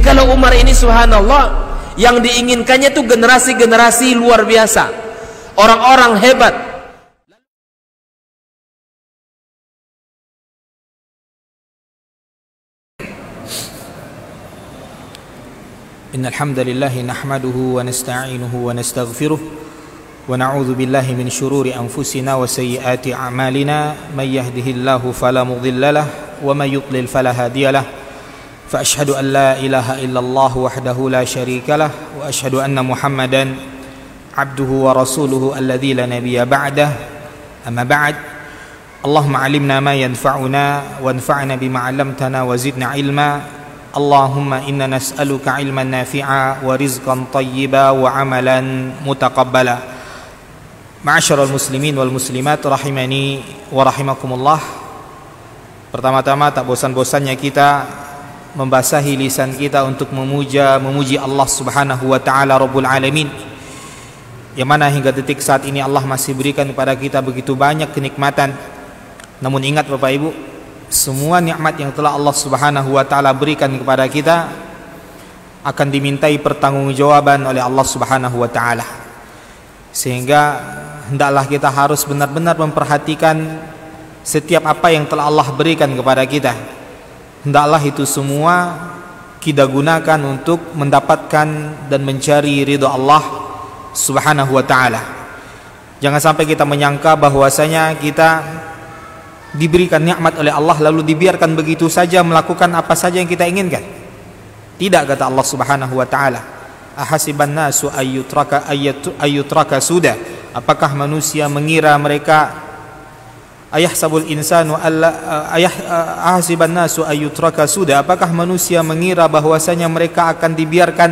Kalau Umar ini subhanallah, yang diinginkannya tuh generasi-generasi luar biasa, orang-orang hebat. Innal hamdalillah nahmaduhu wa nasta'inuhu wa nastaghfiruh wa na'udzu billahi min shururi anfusina wa sayyiati a'malina may yahdihillahu fala mudilla lahu wa may yudlil fala hadiya lahu fa asyhadu an la ilaha illallah wahdahu la syarika lahu wa asyhadu anna Muhammadan abduhu wa rasuluhu alladzi la nabiyya ba'dah. Amma ba'd. Allahumma 'allimna ma yanfa'una wanfa'na bima 'allamtana wa zidna 'ilma. Allahumma inna nas'aluka 'ilman nafi'a wa rizqan thayyiba wa 'amalan mutaqabbala. Ma'asyiral muslimin wal muslimat rahimani wa rahimakumullah. Pertama-tama tak bosan-bosannya kita membasahi lisan kita untuk memuji Allah Subhanahu wa taala Rabbul Alamin, yang mana hingga detik saat ini Allah masih berikan kepada kita begitu banyak kenikmatan. Namun ingat Bapak Ibu, semua nikmat yang telah Allah Subhanahu wa taala berikan kepada kita akan dimintai pertanggungjawaban oleh Allah Subhanahu wa taala. Sehingga hendaklah kita harus benar-benar memperhatikan setiap apa yang telah Allah berikan kepada kita. Hendaklah itu semua kita gunakan untuk mendapatkan dan mencari ridha Allah Subhanahu wa taala. Jangan sampai kita menyangka bahwasanya kita diberikan nikmat oleh Allah lalu dibiarkan begitu saja melakukan apa saja yang kita inginkan. Tidak, kata Allah Subhanahu wa taala, ahasiban nasu ayyutraka suda. Apakah manusia mengira mereka ayahsabul insanu ahasiban nasu ayyutraka suda. Apakah manusia mengira bahwasanya mereka akan dibiarkan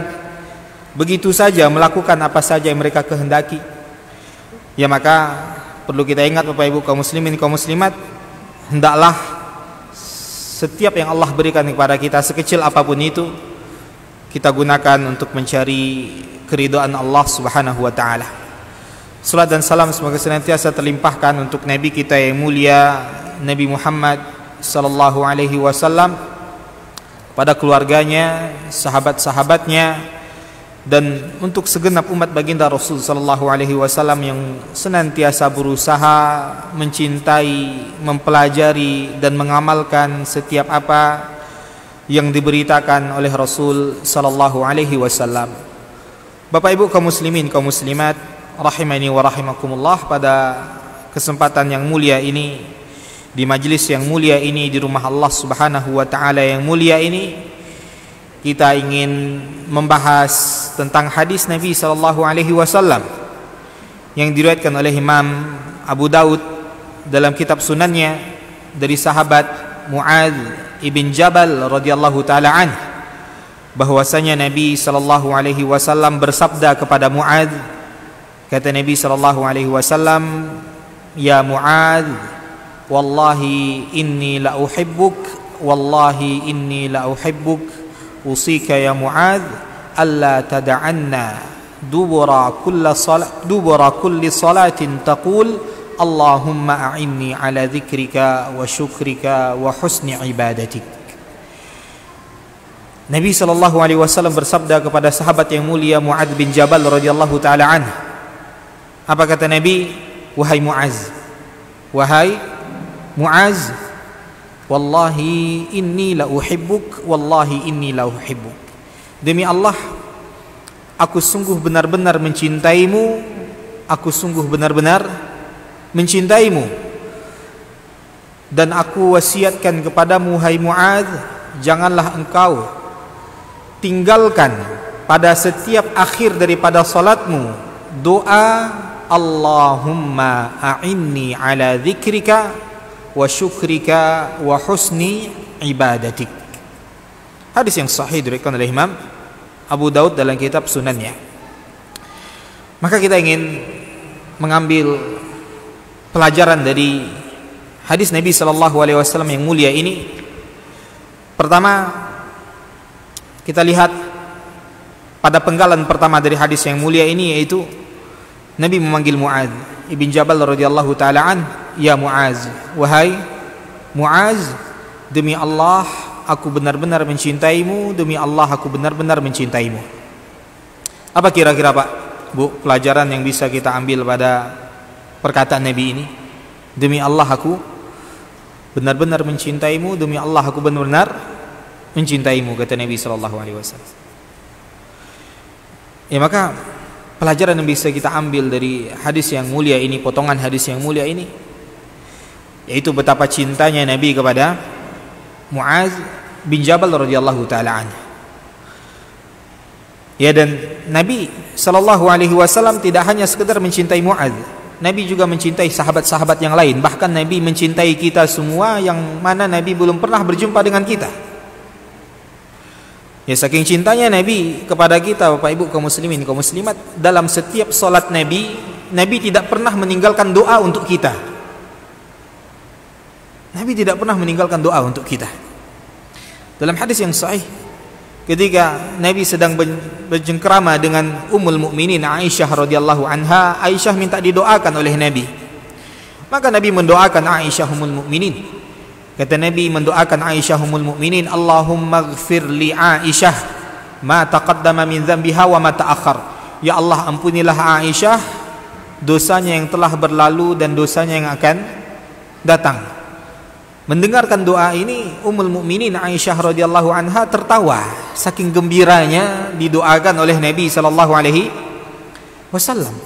begitu saja melakukan apa saja yang mereka kehendaki? Ya, maka perlu kita ingat Bapak Ibu kaum muslimin kaum muslimat, hendaklah setiap yang Allah berikan kepada kita sekecil apapun itu kita gunakan untuk mencari keridhaan Allah Subhanahu wa taala. Salat dan salam semoga senantiasa terlimpahkan untuk Nabi kita yang mulia Nabi Muhammad sallallahu alaihi wasallam, pada keluarganya, sahabat-sahabatnya, dan untuk segenap umat baginda Rasul sallallahu alaihi wasallam yang senantiasa berusaha mencintai, mempelajari dan mengamalkan setiap apa yang diberitakan oleh Rasul sallallahu alaihi wasallam. Bapak Ibu kaum muslimin kaum muslimat rahimani wa rahimakumullah, pada kesempatan yang mulia ini, di majlis yang mulia ini, di rumah Allah Subhanahu wa taala yang mulia ini, kita ingin membahas tentang hadis Nabi sallallahu alaihi wasallam yang diriwayatkan oleh Imam Abu Daud dalam kitab sunannya dari sahabat Mu'adz ibn Jabal radhiyallahu taala anhu, bahwasanya Nabi sallallahu alaihi wasallam bersabda kepada Mu'adz, kata Nabi sallallahu alaihi wasallam, ya Mu'adz, wallahi inni la uhibbuk, wallahi inni la uhibbuk, usika ya Mu'adz alla tad'anna dubura kulli salatin taqul Allahumma a'inni ala dzikrika wa syukrika wa husni ibadatik. Nabi sallallahu alaihi wasallam bersabda kepada sahabat yang mulia Mu'adz bin Jabal radhiyallahu taala anhu. Apa kata Nabi? Wahai Mu'adz, wahai Mu'adz, wallahi inni la uhibbuk, wallahi inni la uhibbuk. Demi Allah, aku sungguh benar-benar mencintaimu, aku sungguh benar-benar mencintaimu. Dan aku wasiatkan kepadamu hai Mu'adz, janganlah engkau tinggalkan pada setiap akhir daripada salatmu doa Allahumma a'inni ala dzikrika wa syukrika wa husni ibadatik. Hadis yang sahih diriwayatkan oleh Imam Abu Daud dalam kitab sunannya. Maka kita ingin mengambil pelajaran dari hadis Nabi sallallahu alaihi wasallam yang mulia ini. Pertama, kita lihat pada penggalan pertama dari hadis yang mulia ini, yaitu Nabi memanggil Mu'adz ibn Jabal radhiyallahu taala an, ya Mu'adz, wahai Mu'adz, demi Allah aku benar-benar mencintaimu, demi Allah aku benar-benar mencintaimu. Apa kira-kira Pak, Bu, pelajaran yang bisa kita ambil pada perkataan Nabi ini? Demi Allah aku benar-benar mencintaimu, demi Allah aku benar-benar mencintaimu, kata Nabi SAW. Ya, maka pelajaran yang bisa kita ambil dari hadis yang mulia ini, potongan hadis yang mulia ini, yaitu betapa cintanya Nabi kepada Muaz bin Jabal radhiyallahu taala anhu. Ya, dan Nabi SAW tidak hanya sekedar mencintai Muaz, Nabi juga mencintai sahabat-sahabat yang lain. Bahkan Nabi mencintai kita semua yang mana Nabi belum pernah berjumpa dengan kita. Ya, saking cintanya Nabi kepada kita, Bapak Ibu kaum muslimin, kaum muslimat, dalam setiap salat Nabi, Nabi tidak pernah meninggalkan doa untuk kita. Nabi tidak pernah meninggalkan doa untuk kita. Dalam hadis yang sahih, ketika Nabi sedang bercengkrama dengan Ummul Mukminin Aisyah radhiyallahu anha, Aisyah minta didoakan oleh Nabi. Maka Nabi mendoakan Aisyah Ummul Mukminin. Kata Nabi mendoakan Aisyah Ummul Mukminin, Allahumma ighfir li Aisyah ma taqaddama min dzambiha wa ma ta'akhkhar. Ya Allah, ampunilah Aisyah dosanya yang telah berlalu dan dosanya yang akan datang. Mendengarkan doa ini, Ummul Mukminin Aisyah radhiyallahu anha tertawa saking gembiranya didoakan oleh Nabi sallallahu alaihi wasallam.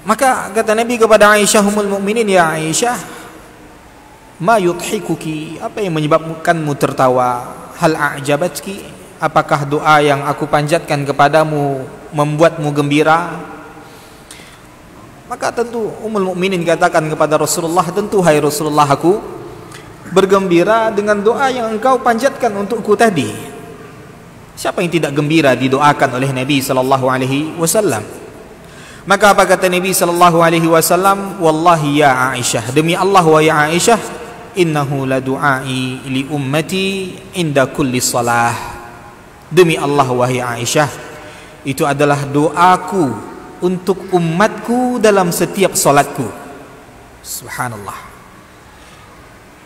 Maka kata Nabi kepada Aisyah Ummul Mukminin, ya Aisyah, ma yudhikuki, apa yang menyebabkanmu tertawa? Hal a'jabatki, apakah doa yang aku panjatkan kepadamu membuatmu gembira? Maka tentu Ummul Mukminin katakan kepada Rasulullah, tentu hai Rasulullah, aku bergembira dengan doa yang engkau panjatkan untukku tadi. Siapa yang tidak gembira didoakan oleh Nabi sallallahu alaihi wasallam? Maka apa kata Nabi sallallahu alaihi wasallam? Wallahi ya Aisyah, demi Allah wa ya Aisyah, innahu la du'ai li ummati inda kulli salah. Demi Allah wahai Aisyah, itu adalah doaku untuk umatku dalam setiap salatku. Subhanallah.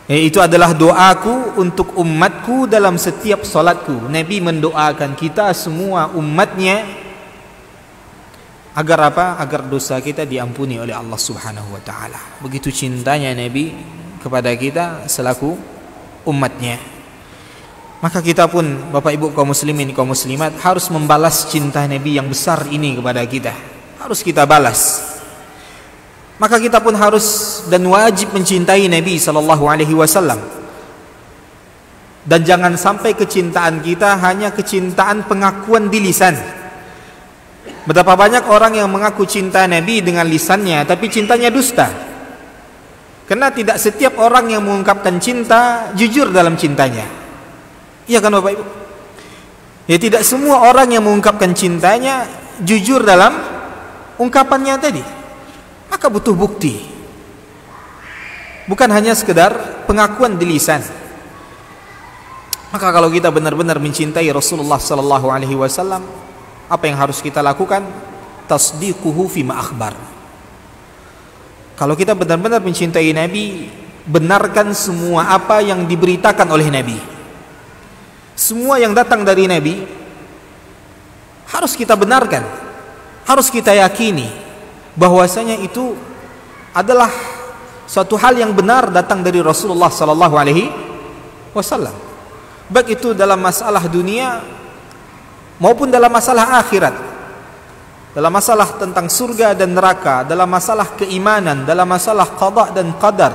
Itu adalah doaku untuk umatku dalam setiap salatku. Nabi mendoakan kita semua umatnya agar apa? Agar dosa kita diampuni oleh Allah Subhanahu wa taala. Begitu cintanya Nabi kepada kita selaku umatnya. Maka kita pun, Bapak Ibu kaum muslimin kaum muslimat, harus membalas cinta Nabi yang besar ini kepada kita. Harus kita balas. Maka kita pun harus dan wajib mencintai Nabi sallallahu alaihi wasallam. Dan jangan sampai kecintaan kita hanya kecintaan pengakuan di lisan. Betapa banyak orang yang mengaku cinta Nabi dengan lisannya tapi cintanya dusta. Karena tidak setiap orang yang mengungkapkan cinta jujur dalam cintanya. Iya kan Bapak Ibu? Ya, tidak semua orang yang mengungkapkan cintanya jujur dalam ungkapannya tadi. Maka butuh bukti, bukan hanya sekedar pengakuan di lisan. Maka kalau kita benar-benar mencintai Rasulullah sallallahu alaihi wasallam, apa yang harus kita lakukan? Tasdiquhu fima akhbar. Kalau kita benar-benar mencintai Nabi, benarkan semua apa yang diberitakan oleh Nabi. Semua yang datang dari Nabi harus kita benarkan, harus kita yakini bahwasanya itu adalah suatu hal yang benar datang dari Rasulullah sallallahu alaihi wasallam. Baik itu dalam masalah dunia maupun dalam masalah akhirat. Dalam masalah tentang surga dan neraka, dalam masalah keimanan, dalam masalah qada dan qadar.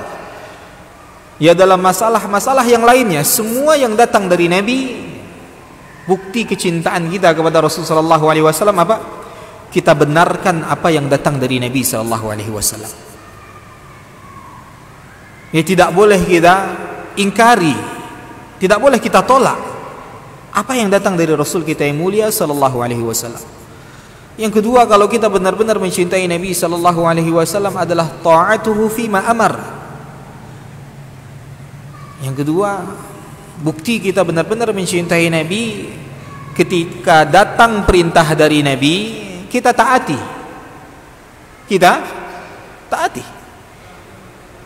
Ya, dalam masalah-masalah yang lainnya, semua yang datang dari Nabi, bukti kecintaan kita kepada Rasulullah sallallahu alaihi wasallam apa? Kita benarkan apa yang datang dari Nabi sallallahu alaihi wasallam. Ya, tidak boleh kita ingkari, tidak boleh kita tolak apa yang datang dari Rasul kita yang mulia sallallahu alaihi wasallam. Yang kedua, kalau kita benar-benar mencintai Nabi sallallahu alaihi wasallam adalah ta'atuhu fima amar. Yang kedua, bukti kita benar-benar mencintai Nabi ketika datang perintah dari Nabi, kita taati. Kita taati.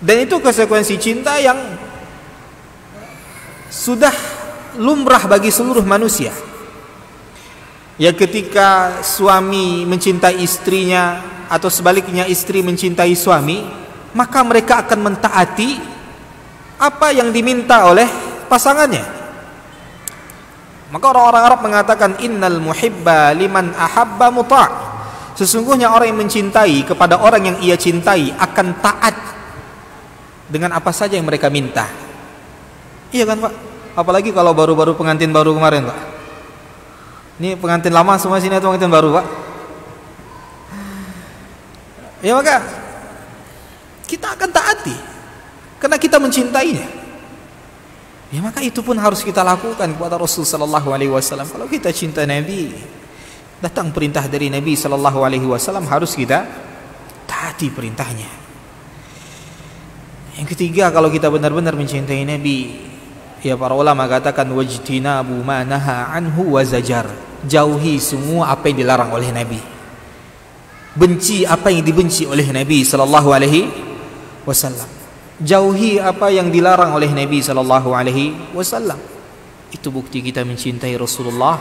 Dan itu konsekuensi cinta yang sudah lumrah bagi seluruh manusia. Ya, ketika suami mencintai istrinya atau sebaliknya istri mencintai suami, maka mereka akan mentaati apa yang diminta oleh pasangannya. Maka orang-orang Arab mengatakan innal muhibba liman ahabba muta'. Sesungguhnya orang yang mencintai kepada orang yang ia cintai akan taat dengan apa saja yang mereka minta. Iya kan Pak? Apalagi kalau baru-baru pengantin baru kemarin Pak. Ini pengantin lama semua sini atau pengantin baru Pak? Ya, maka kita akan taati karena kita mencintainya. Ya, maka itu pun harus kita lakukan kepada Rasul sallallahu alaihi wasallam. Kalau kita cinta Nabi, datang perintah dari Nabi sallallahu alaihi wasallam, harus kita taati perintahnya. Yang ketiga, kalau kita benar-benar mencintai Nabi, ya para ulama katakan wajtinabu ma naha anhu wa zajar. Jauhi semua apa yang dilarang oleh Nabi. Benci apa yang dibenci oleh Nabi sallallahu alaihi wasallam. Jauhi apa yang dilarang oleh Nabi sallallahu alaihi wasallam. Itu bukti kita mencintai Rasulullah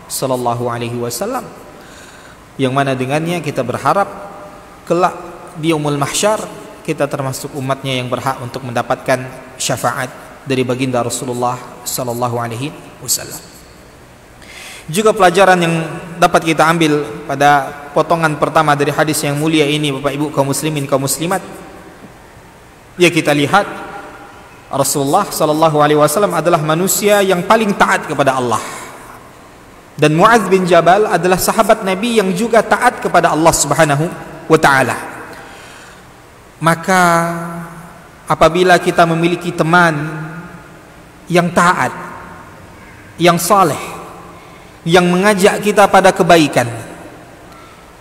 sallallahu alaihi wasallam, yang mana dengannya kita berharap kelak di yaumul mahsyar kita termasuk umatnya yang berhak untuk mendapatkan syafaat dari baginda Rasulullah sallallahu alaihi wasallam. Juga pelajaran yang dapat kita ambil pada potongan pertama dari hadis yang mulia ini, Bapak Ibu kaum muslimin kaum muslimat, ya kita lihat Rasulullah sallallahu alaihi wasallam adalah manusia yang paling taat kepada Allah. Dan Mu'adz bin Jabal adalah sahabat Nabi yang juga taat kepada Allah Subhanahu wa taala. Maka apabila kita memiliki teman yang taat, yang saleh, yang mengajak kita pada kebaikan,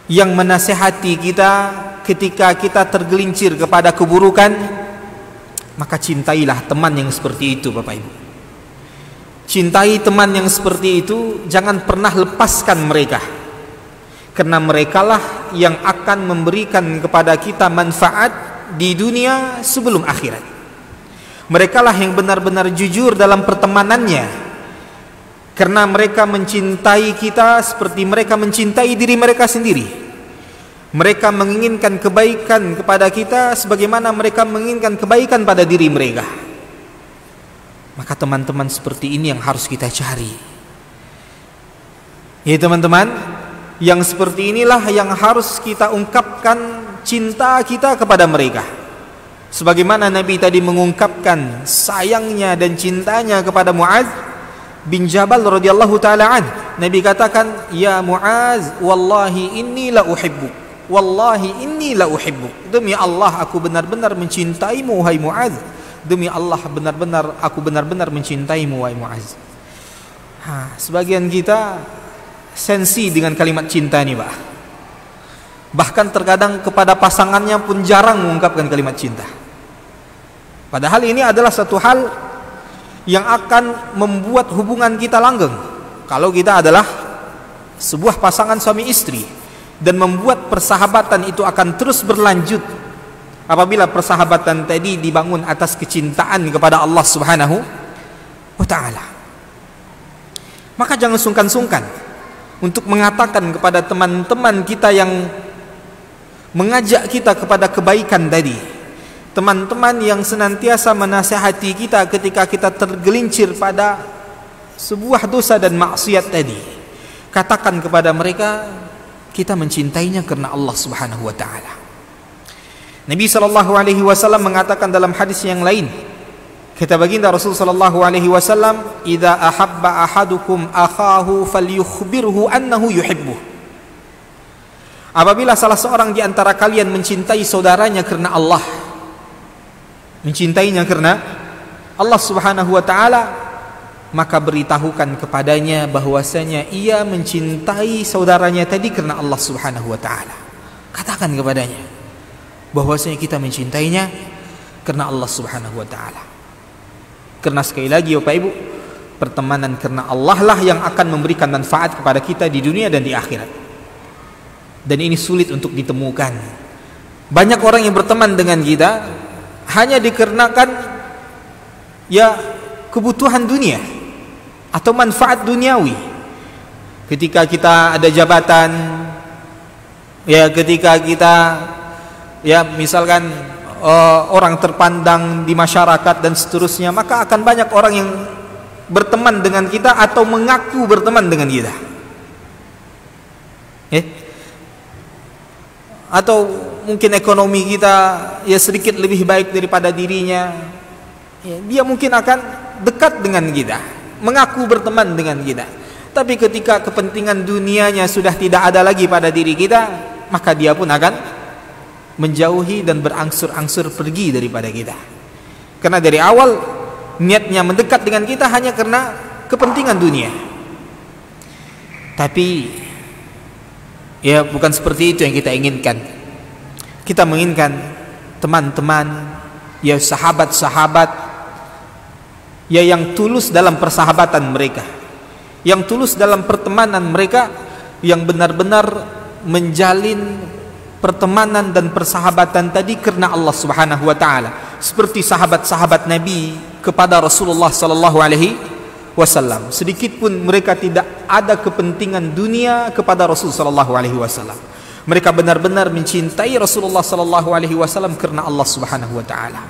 yang menasihati kita ketika kita tergelincir kepada keburukan, maka cintailah teman yang seperti itu Bapak Ibu. Cintai teman yang seperti itu, jangan pernah lepaskan mereka, karena merekalah yang akan memberikan kepada kita manfaat di dunia sebelum akhirat. Merekalah yang benar-benar jujur dalam pertemanannya, karena mereka mencintai kita seperti mereka mencintai diri mereka sendiri. Mereka menginginkan kebaikan kepada kita sebagaimana mereka menginginkan kebaikan pada diri mereka. Maka teman-teman seperti ini yang harus kita cari. Ya teman-teman, yang seperti inilah yang harus kita ungkapkan cinta kita kepada mereka. Sebagaimana Nabi tadi mengungkapkan sayangnya dan cintanya kepada Mu'adz bin Jabal radhiyallahu taala an. Nabi katakan, "Ya Mu'adz, wallahi inni la uhibbuk. Wallahi inni la uhibbuk." Demi Allah aku benar-benar mencintaimu wahai Mu'adz. Demi Allah aku benar-benar mencintaimu wahai Mu'adz. Sebagian kita sensi dengan kalimat cinta ini, Pak. Bahkan terkadang kepada pasangannya pun jarang mengungkapkan kalimat cinta. Padahal ini adalah satu hal yang akan membuat hubungan kita langgeng kalau kita adalah sebuah pasangan suami istri, dan membuat persahabatan itu akan terus berlanjut apabila persahabatan tadi dibangun atas kecintaan kepada Allah Subhanahu wa taala. Maka jangan sungkan-sungkan untuk mengatakan kepada teman-teman kita yang mengajak kita kepada kebaikan tadi, teman-teman yang senantiasa menasihati kita ketika kita tergelincir pada sebuah dosa dan maksiat tadi, katakan kepada mereka kita mencintainya karena Allah Subhanahu wa taala. Nabi sallallahu alaihi wasallam mengatakan dalam hadis yang lain, kata baginda Rasul sallallahu alaihi wasallam, "Idza ahabba ahadukum akhahu falyukhbirhu annahu yuhibbuh." Apabila salah seorang di antara kalian mencintai saudaranya karena Allah, mencintainya karena Allah Subhanahu wa taala, maka beritahukan kepadanya bahwasanya ia mencintai saudaranya tadi karena Allah Subhanahu wa taala. Katakan kepadanya bahwasanya kita mencintainya karena Allah Subhanahu wa taala. Karena sekali lagi Bapak Ibu, pertemanan karena Allah lah yang akan memberikan manfaat kepada kita di dunia dan di akhirat. Dan ini sulit untuk ditemukan. Banyak orang yang berteman dengan kita hanya dikarenakan ya kebutuhan dunia atau manfaat duniawi. Ketika kita ada jabatan, ya ketika kita ya misalkan orang terpandang di masyarakat dan seterusnya, maka akan banyak orang yang berteman dengan kita atau mengaku berteman dengan kita. Atau mungkin ekonomi kita ya sedikit lebih baik daripada dirinya, ya, dia mungkin akan dekat dengan kita, mengaku berteman dengan kita. Tapi ketika kepentingan dunianya sudah tidak ada lagi pada diri kita, maka dia pun akan menjauhi dan berangsur-angsur pergi daripada kita. Karena dari awal niatnya mendekat dengan kita hanya karena kepentingan dunia. Tapi ya bukan seperti itu yang kita inginkan. Kita menginginkan teman-teman, ya sahabat-sahabat, ya yang tulus dalam persahabatan mereka, yang tulus dalam pertemanan mereka, yang benar-benar menjalin pertemanan dan persahabatan tadi karena Allah Subhanahu wa taala, seperti sahabat-sahabat Nabi kepada Rasulullah sallallahu alaihi wasallam. Sedikit pun mereka tidak ada kepentingan dunia kepada Rasul sallallahu alaihi wasallam. Mereka benar-benar mencintai Rasulullah sallallahu alaihi wasallam karena Allah Subhanahu wa taala.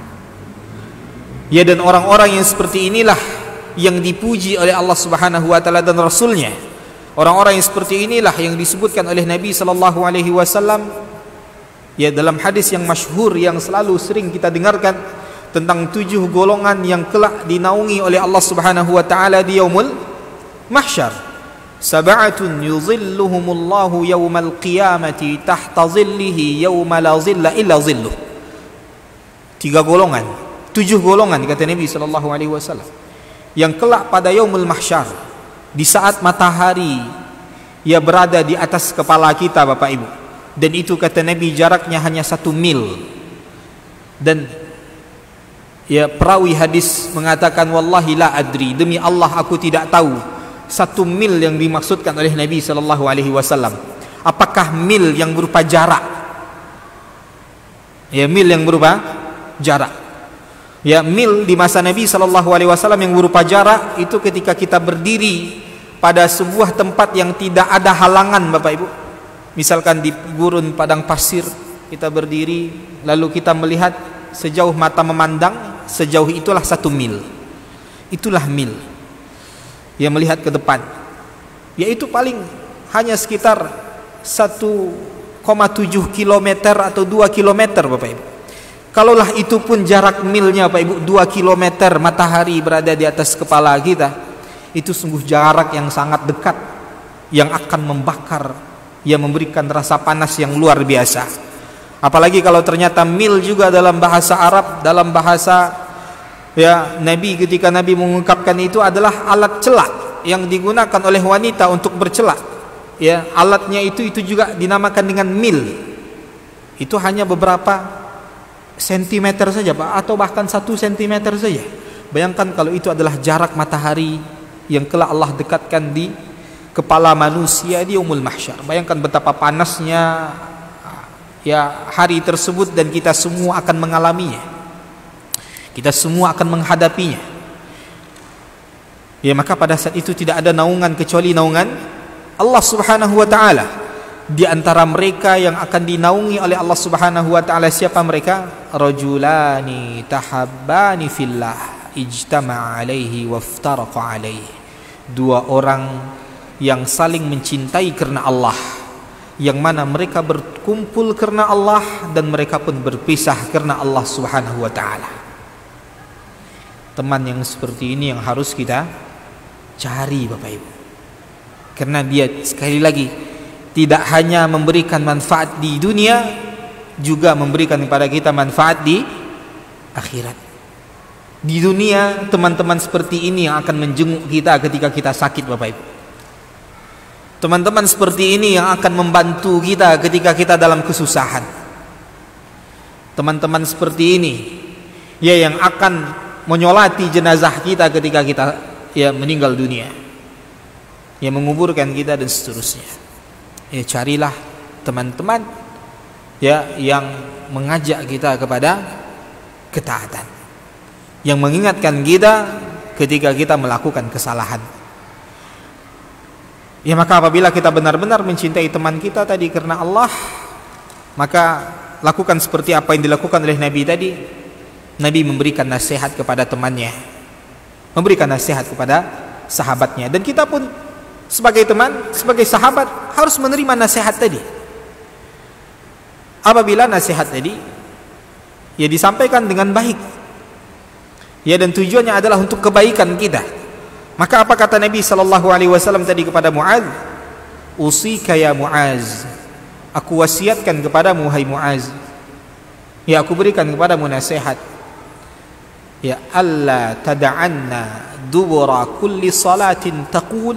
Ya, dan orang-orang yang seperti inilah yang dipuji oleh Allah Subhanahu wa taala dan Rasulnya. Orang-orang yang seperti inilah yang disebutkan oleh Nabi sallallahu alaihi wasallam ya dalam hadis yang masyhur yang selalu sering kita dengarkan tentang 7 golongan yang kelak dinaungi oleh Allah Subhanahu wa taala di yaumul mahsyar. Sab'atun yuzilluhumullahu yaumal qiyamati tahta zillihi yauma la zilla illa zilluh. 3 golongan, 7 golongan kata Nabi sallallahu alaihi wasallam yang kelak pada yaumul mahsyar, di saat matahari ia berada di atas kepala kita Bapak Ibu, dan itu kata Nabi jaraknya hanya 1 mil. Dan ya perawi hadis mengatakan wallahi la adri, demi Allah aku tidak tahu 1 mil yang dimaksudkan oleh Nabi sallallahu alaihi wasallam. Apakah mil yang berupa jarak? Ya, mil yang berupa jarak. Ya, mil di masa Nabi sallallahu alaihi wasallam yang berupa jarak itu ketika kita berdiri pada sebuah tempat yang tidak ada halangan Bapak Ibu. Misalkan di gurun padang pasir kita berdiri, lalu kita melihat sejauh mata memandang, sejauh itulah 1 mil. Itulah mil. Ya, melihat ke depan, yaitu paling hanya sekitar 1,7 km atau 2 km Bapak Ibu. Kalaulah itu pun jarak milnya Bapak Ibu 2 km, matahari berada di atas kepala kita, itu sungguh jarak yang sangat dekat, yang akan membakar, yang memberikan rasa panas yang luar biasa. Apalagi kalau ternyata mil juga dalam bahasa Arab, dalam bahasa ya Nabi, ketika Nabi mengungkapkan itu adalah alat celak yang digunakan oleh wanita untuk bercelak. Ya, alatnya itu juga dinamakan dengan mil. Itu hanya beberapa sentimeter saja Pak, atau bahkan 1 sentimeter saja. Bayangkan kalau itu adalah jarak matahari yang kelak Allah dekatkan di kepala manusia di yaumul mahsyar. Bayangkan betapa panasnya ya hari tersebut, dan kita semua akan mengalaminya. Kita semua akan menghadapinya. Ya, maka pada saat itu tidak ada naungan kecuali naungan Allah Subhanahu wa taala. Di antara mereka yang akan dinaungi oleh Allah Subhanahu wa taala, siapa mereka? Rajulani tahabbani fillah ijtama'a alaihi waftaraqa alaihi. 2 orang yang saling mencintai karena Allah, yang mana mereka berkumpul karena Allah dan mereka pun berpisah karena Allah Subhanahu wa taala. Teman yang seperti ini yang harus kita cari Bapak Ibu, karena dia sekali lagi tidak hanya memberikan manfaat di dunia, juga memberikan kepada kita manfaat di akhirat. Di dunia teman-teman seperti ini yang akan menjenguk kita ketika kita sakit Bapak Ibu. Teman-teman seperti ini yang akan membantu kita ketika kita dalam kesusahan. Teman-teman seperti ini ya yang akan menyolati jenazah kita ketika kita ya meninggal dunia, yang menguburkan kita dan seterusnya. Ya, carilah teman-teman ya yang mengajak kita kepada ketaatan, yang mengingatkan kita ketika kita melakukan kesalahan. Ya, maka apabila kita benar-benar mencintai teman kita tadi karena Allah, maka lakukan seperti apa yang dilakukan oleh Nabi tadi. Nabi memberikan nasihat kepada temannya, memberikan nasihat kepada sahabatnya, dan kita pun sebagai teman, sebagai sahabat harus menerima nasihat tadi. Apabila nasihat tadi ya disampaikan dengan baik, ya, dan tujuannya adalah untuk kebaikan kita, maka apa kata Nabi SAW tadi kepada Muaz? Usika ya Muaz, aku wasiatkan kepadamu hai Muaz, ya, aku berikan kepadamu nasihat, ya, alla tada'anna dubura kulli salatin taqul,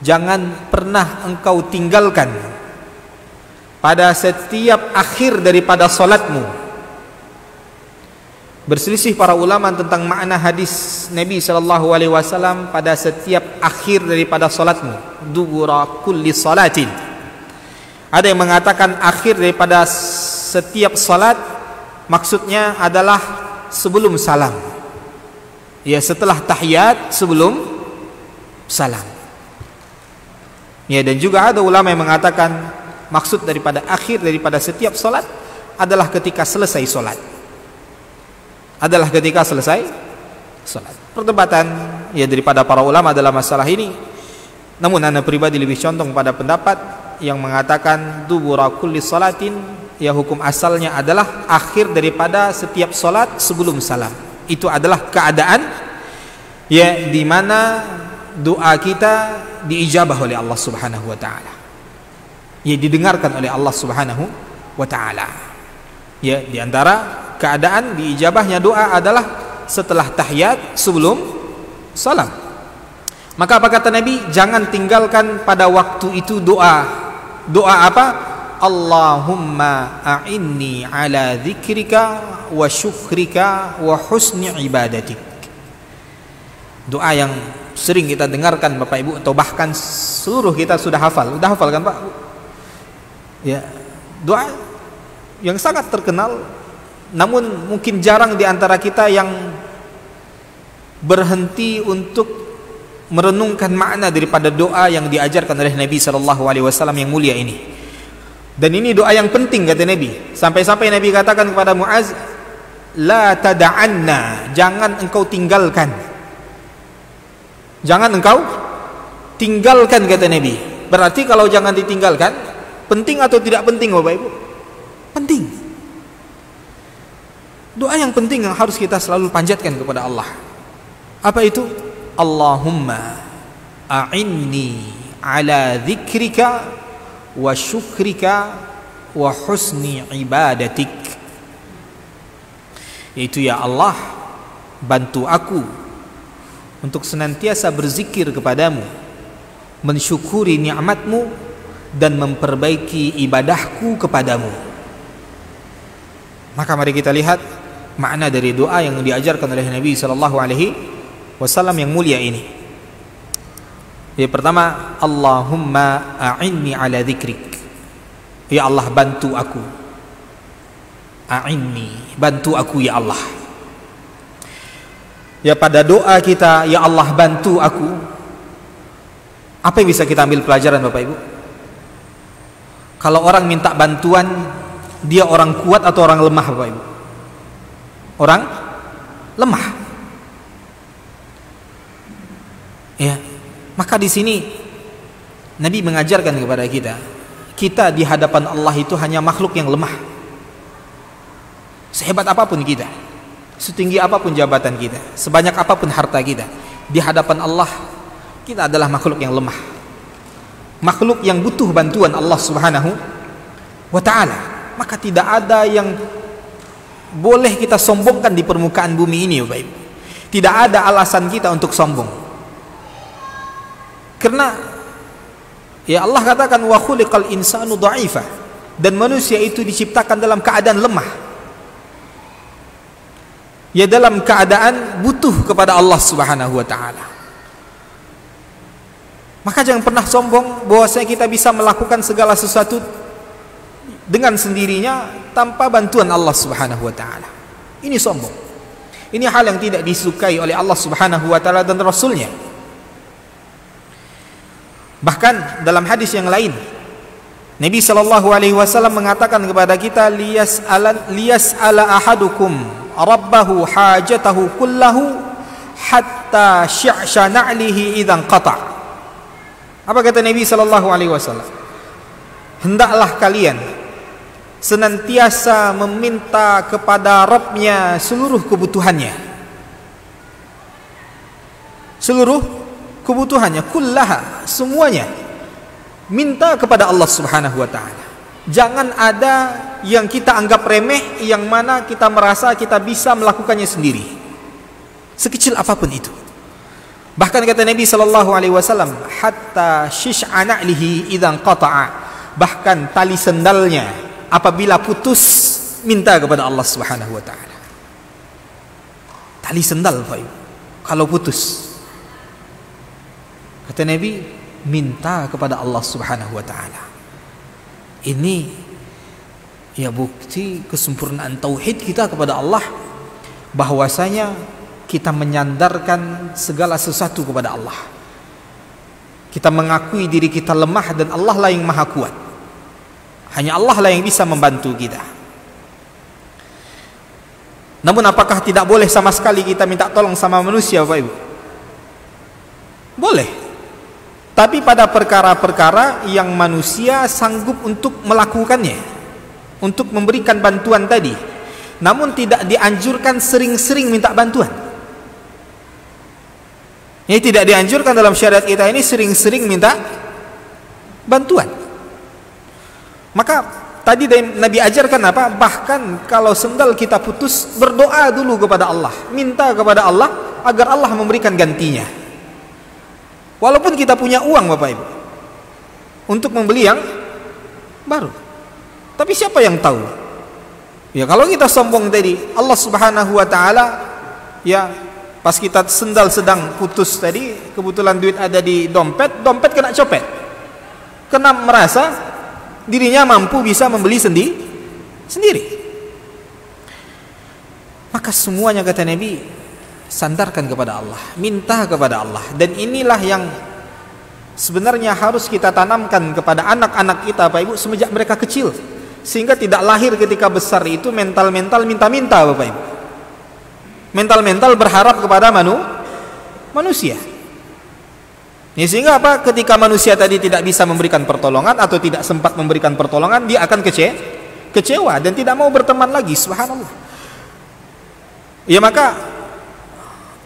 jangan pernah engkau tinggalkan pada setiap akhir daripada salatmu. Berselisih para ulama tentang makna hadis Nabi SAW pada setiap akhir daripada salatmu, dubura kulli salatin. Ada yang mengatakan akhir daripada setiap salat maksudnya adalah sebelum salam, ya, setelah tahiyat, sebelum salam, ya. Dan juga ada ulama yang mengatakan maksud daripada akhir daripada setiap salat adalah ketika selesai salat, adalah ketika selesai salat. Perdebatan ya daripada para ulama dalam masalah ini, namun ana pribadi lebih condong pada pendapat yang mengatakan dubura kulli salatin, ya, hukum asalnya adalah akhir daripada setiap salat sebelum salam. Itu adalah keadaan ya di mana doa kita diijabah oleh Allah Subhanahu wa taala, ya, didengarkan oleh Allah Subhanahu wa taala. Ya, di antara keadaan diijabahnya doa adalah setelah tahiyat sebelum salam. Maka apa kata Nabi? Jangan tinggalkan pada waktu itu doa. Doa apa? Allahumma a'inni ala dzikrika wa syukrika wa husni ibadatik. Doa yang sering kita dengarkan Bapak Ibu, atau bahkan seluruh kita sudah hafal. Sudah hafal kan Pak? Ya, doa yang sangat terkenal, namun mungkin jarang di antara kita yang berhenti untuk merenungkan makna daripada doa yang diajarkan oleh Nabi SAW yang mulia ini. Dan ini doa yang penting kata Nabi, sampai-sampai Nabi katakan kepada Muaz, la tada'anna, jangan engkau tinggalkan, jangan engkau tinggalkan kata Nabi. Berarti kalau jangan ditinggalkan, penting atau tidak penting Bapak Ibu? Penting. Doa yang penting yang harus kita selalu panjatkan kepada Allah. Apa itu? Allahumma a'inni ala dzikrika wa syukrika wa husni ibadatik. Yaitu, ya Allah, bantu aku untuk senantiasa berzikir kepadamu, mensyukuri nikmatmu, dan memperbaiki ibadahku kepadamu. Maka mari kita lihat makna dari doa yang diajarkan oleh Nabi SAW yang mulia ini. Yang pertama, Allahumma a'inni ala dzikrik, ya Allah, bantu aku. A'inni, bantu aku ya Allah. Ya, pada doa kita, ya Allah bantu aku, apa yang bisa kita ambil pelajaran Bapak Ibu? Kalau orang minta bantuan, dia orang kuat atau orang lemah Bapak Ibu? Orang lemah. Ya, maka di sini Nabi mengajarkan kepada kita di hadapan Allah itu hanya makhluk yang lemah. Sehebat apapun kita, setinggi apapun jabatan kita, sebanyak apapun harta kita, di hadapan Allah kita adalah makhluk yang lemah, makhluk yang butuh bantuan Allah Subhanahu wa ta'ala. Maka tidak ada yang boleh kita sombongkan di permukaan bumi ini Bapak Ibu. Tidak ada alasan kita untuk sombong, karena ya Allah katakan wa khuliqal insanu dha'ifa, dan manusia itu diciptakan dalam keadaan lemah, ya, dalam keadaan butuh kepada Allah Subhanahu wa ta'ala. Maka jangan pernah sombong bahwasanya kita bisa melakukan segala sesuatu dengan sendirinya tanpa bantuan Allah Subhanahu wa ta'ala. Ini sombong. Ini hal yang tidak disukai oleh Allah Subhanahu wa taala dan Rasulnya. Bahkan dalam hadis yang lain, Nabi sallallahu alaihi wasallam mengatakan kepada kita, liyas'ala ahadukum rabbahu hajatahu kullahu hatta syi'sha na'lihi idzan qata'. Apa kata Nabi sallallahu alaihi wasallam? Hendaklah kalian senantiasa meminta kepada Rabb-Nya seluruh kebutuhannya. Seluruh kebutuhannya, kullaha, semuanya. Minta kepada Allah Subhanahu wa taala. Jangan ada yang kita anggap remeh, yang mana kita merasa kita bisa melakukannya sendiri. Sekecil apapun itu. Bahkan kata Nabi sallallahu alaihi wasallam, hatta syish'a na'lihi idzan qata'a. Bahkan tali sendalnya apabila putus, minta kepada Allah Subhanahu wa taala. Tali sendal, Pak Ibu, kalau putus, kata Nabi, minta kepada Allah Subhanahu wa taala. Ini ya bukti kesempurnaan tauhid kita kepada Allah, bahwasanya kita menyandarkan segala sesuatu kepada Allah. Kita mengakui diri kita lemah dan Allah lah yang maha kuat. Hanya Allah lah yang bisa membantu kita. Namun apakah tidak boleh sama sekali kita minta tolong sama manusia, Bapak Ibu? Boleh. Tapi pada perkara-perkara yang manusia sanggup untuk melakukannya, untuk memberikan bantuan tadi. Namun tidak dianjurkan sering-sering minta bantuan. Ini tidak dianjurkan dalam syariat kita ini sering-sering minta bantuan. Maka tadi Nabi ajarkan apa? Bahkan kalau sendal kita putus, berdoa dulu kepada Allah, minta kepada Allah agar Allah memberikan gantinya. Walaupun kita punya uang, Bapak Ibu, untuk membeli yang baru. Tapi siapa yang tahu? Ya kalau kita sombong tadi, Allah Subhanahu wa taala, ya pas kita sendal sedang putus tadi, kebetulan duit ada di dompet kena copet. Kena merasa dirinya mampu bisa membeli sendiri. Maka semuanya kata Nabi, sandarkan kepada Allah, minta kepada Allah. Dan inilah yang sebenarnya harus kita tanamkan kepada anak-anak kita, Bapak Ibu, semenjak mereka kecil, sehingga tidak lahir ketika besar itu mental-mental minta-minta, Bapak Ibu. Mental-mental berharap kepada manusia. Ya, sehingga apa? Ketika manusia tadi tidak bisa memberikan pertolongan atau tidak sempat memberikan pertolongan, dia akan kecewa dan tidak mau berteman lagi. Subhanallah. Ya maka,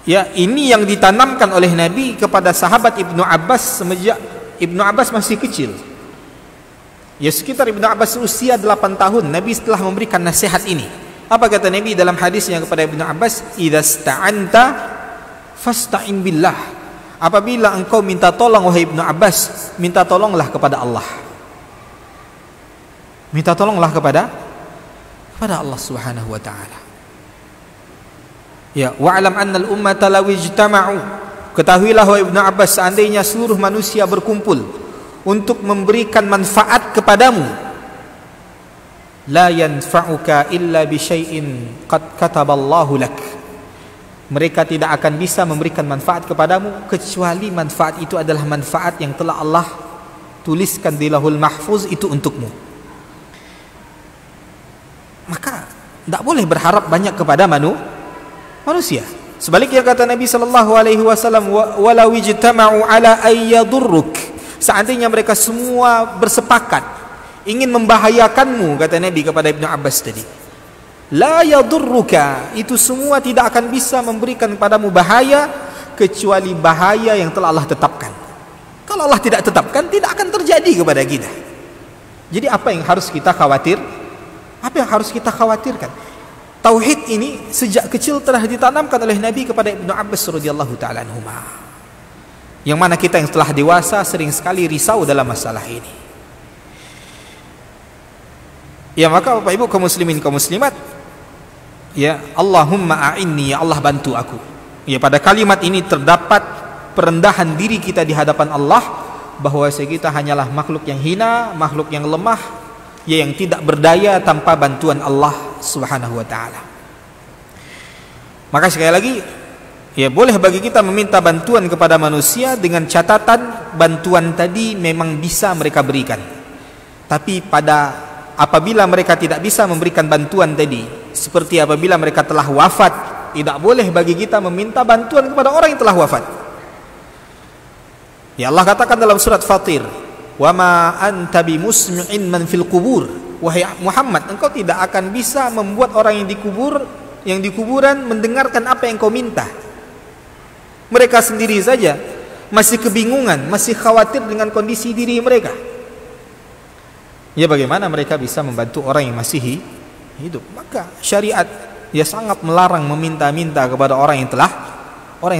ya ini yang ditanamkan oleh Nabi kepada sahabat Ibnu Abbas semenjak Ibnu Abbas masih kecil. Ya sekitar Ibnu Abbas usia 8 tahun, Nabi setelah memberikan nasihat ini. Apa kata Nabi dalam hadisnya kepada Ibnu Abbas? Idzasta'anta fasta'in billah. Apabila engkau minta tolong, wahai Ibnu Abbas, minta tolonglah kepada Allah. Minta tolonglah kepada Allah Subhanahu wa taala. Ya, wa'lam anna al-ummata law ijtama'u. Ketahuilah wahai Ibnu Abbas, seandainya seluruh manusia berkumpul untuk memberikan manfaat kepadamu, la yanfa'uka illa bi syai'in qad kataballahu lak. Mereka tidak akan bisa memberikan manfaat kepadamu kecuali manfaat itu adalah manfaat yang telah Allah tuliskan di Lauhul Mahfuz itu untukmu. Maka tidak boleh berharap banyak kepada manusia. Sebaliknya kata Nabi sallallahu alaihi wasallam, walau ijtama'u ala ayyadurruk. Seandainya mereka semua bersepakat ingin membahayakanmu, kata Nabi kepada Ibnu Abbas tadi, la yadurruka, itu semua tidak akan bisa memberikan kepadamu bahaya kecuali bahaya yang telah Allah tetapkan. Kalau Allah tidak tetapkan, tidak akan terjadi kepada kita. Jadi apa yang harus kita khawatir? Apa yang harus kita khawatirkan? Tauhid ini sejak kecil telah ditanamkan oleh Nabi kepada Ibnu Abbas radhiyallahu taala anhuma. Yang mana kita yang telah dewasa sering sekali risau dalam masalah ini. Ya maka Bapak Ibu kaum muslimin kaum muslimat, ya Allahumma a'inni, ya Allah bantu aku. Ya pada kalimat ini terdapat perendahan diri kita di hadapan Allah, bahwa kita hanyalah makhluk yang hina, makhluk yang lemah, ya yang tidak berdaya tanpa bantuan Allah Subhanahu wa taala. Maka sekali lagi, ya boleh bagi kita meminta bantuan kepada manusia dengan catatan bantuan tadi memang bisa mereka berikan. Tapi apabila mereka tidak bisa memberikan bantuan tadi, seperti apabila mereka telah wafat, tidak boleh bagi kita meminta bantuan kepada orang yang telah wafat. Ya Allah katakan dalam surat Fatir, "Wa ma anta bimusmi'in man fil qubur." Wahai Muhammad, engkau tidak akan bisa membuat orang yang di kuburan mendengarkan apa yang kau minta. Mereka sendiri saja masih kebingungan, masih khawatir dengan kondisi diri mereka. Ya bagaimana mereka bisa membantu orang yang masih hidup? Maka syariat ya sangat melarang meminta-minta kepada orang yang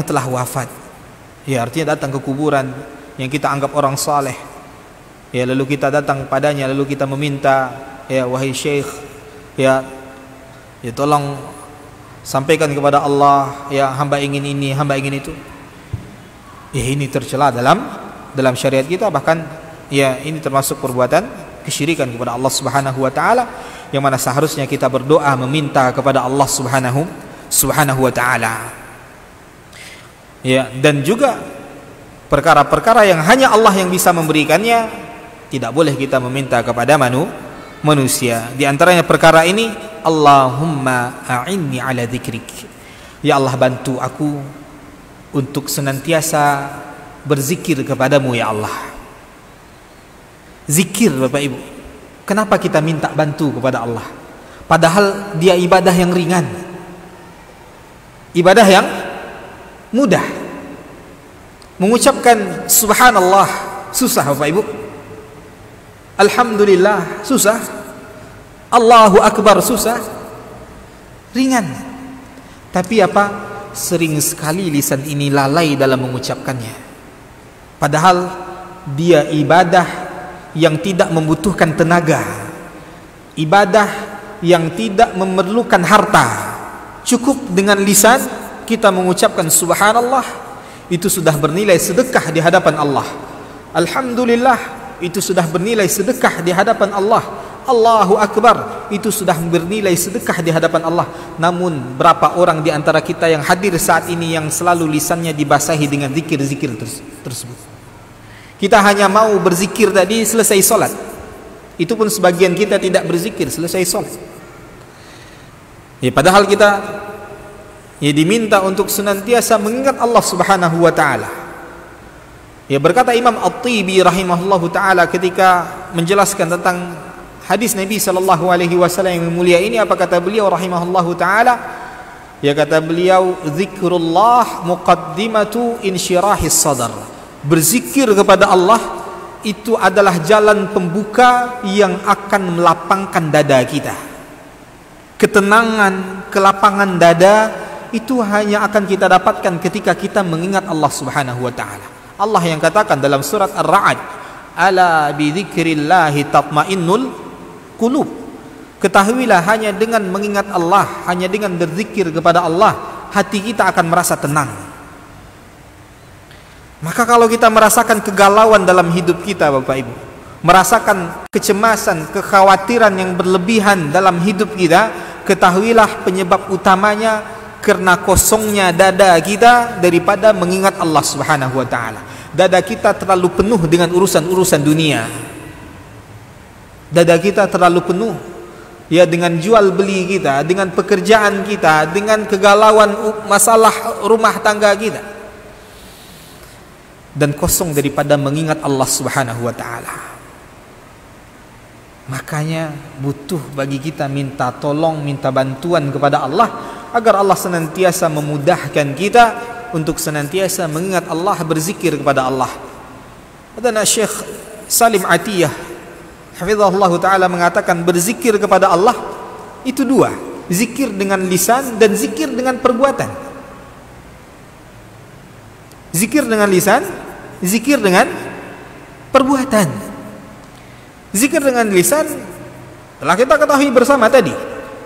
telah wafat. Ya artinya datang ke kuburan yang kita anggap orang saleh. Ya lalu kita datang padanya, lalu kita meminta, ya wahai syekh, ya tolong sampaikan kepada Allah, ya hamba ingin ini, hamba ingin itu. Ya ini tercela dalam syariat kita, bahkan ya ini termasuk perbuatan kesyirikan kepada Allah Subhanahu wa taala, yang mana seharusnya kita berdoa meminta kepada Allah Subhanahu wa taala. Ya, dan juga perkara-perkara yang hanya Allah yang bisa memberikannya, tidak boleh kita meminta kepada manusia. Di antaranya perkara ini, Allahumma a'inni ala dzikrik. Ya Allah, bantu aku untuk senantiasa berzikir kepadamu ya Allah. Zikir Bapak Ibu, kenapa kita minta bantu kepada Allah? Padahal dia ibadah yang ringan, ibadah yang mudah. Mengucapkan subhanallah susah Bapak Ibu, alhamdulillah susah, Allahu akbar susah, ringan. Tapi apa? Sering sekali lisan ini lalai dalam mengucapkannya. Padahal dia ibadah yang tidak membutuhkan tenaga, ibadah yang tidak memerlukan harta. Cukup dengan lisan kita mengucapkan subhanallah, itu sudah bernilai sedekah di hadapan Allah. Alhamdulillah, itu sudah bernilai sedekah di hadapan Allah. Allahu akbar, itu sudah bernilai sedekah di hadapan Allah. Namun berapa orang di antara kita yang hadir saat ini yang selalu lisannya dibasahi dengan zikir-zikir tersebut? Kita hanya mau berzikir tadi selesai sholat, itu pun sebagian kita tidak berzikir selesai sholat. Ya, padahal kita ya diminta untuk senantiasa mengingat Allah Subhanahu wa taala. Ya, berkata Imam At-Tibi rahimahullahu taala ketika menjelaskan tentang hadis Nabi sallallahu alaihi wasallam yang mulia ini, apa kata beliau rahimahullahu taala? Ya kata beliau, zikrullah muqaddimatu insyirahis sadar. Berzikir kepada Allah itu adalah jalan pembuka yang akan melapangkan dada kita. Ketenangan, kelapangan dada itu hanya akan kita dapatkan ketika kita mengingat Allah Subhanahu wa taala. Allah yang katakan dalam surat Ar-Ra'd, ala bi dzikrillahi tatmainnul qulub. Ketahuilah hanya dengan mengingat Allah, hanya dengan berzikir kepada Allah, hati kita akan merasa tenang. Maka kalau kita merasakan kegalauan dalam hidup kita Bapak Ibu, merasakan kecemasan, kekhawatiran yang berlebihan dalam hidup kita, ketahuilah penyebab utamanya karena kosongnya dada kita daripada mengingat Allah Subhanahu wa taala. Dada kita terlalu penuh dengan urusan-urusan dunia. Dada kita terlalu penuh ya dengan jual beli kita, dengan pekerjaan kita, dengan kegalauan masalah rumah tangga kita. Dan kosong daripada mengingat Allah Subhanahu wa taala. Makanya butuh bagi kita minta tolong, minta bantuan kepada Allah agar Allah senantiasa memudahkan kita untuk senantiasa mengingat Allah, berzikir kepada Allah. Dan Syekh Salim Atiyah hafizahullah taala mengatakan berzikir kepada Allah itu dua, zikir dengan lisan dan zikir dengan perbuatan. Zikir dengan lisan, zikir dengan perbuatan. Zikir dengan lisan telah kita ketahui bersama tadi.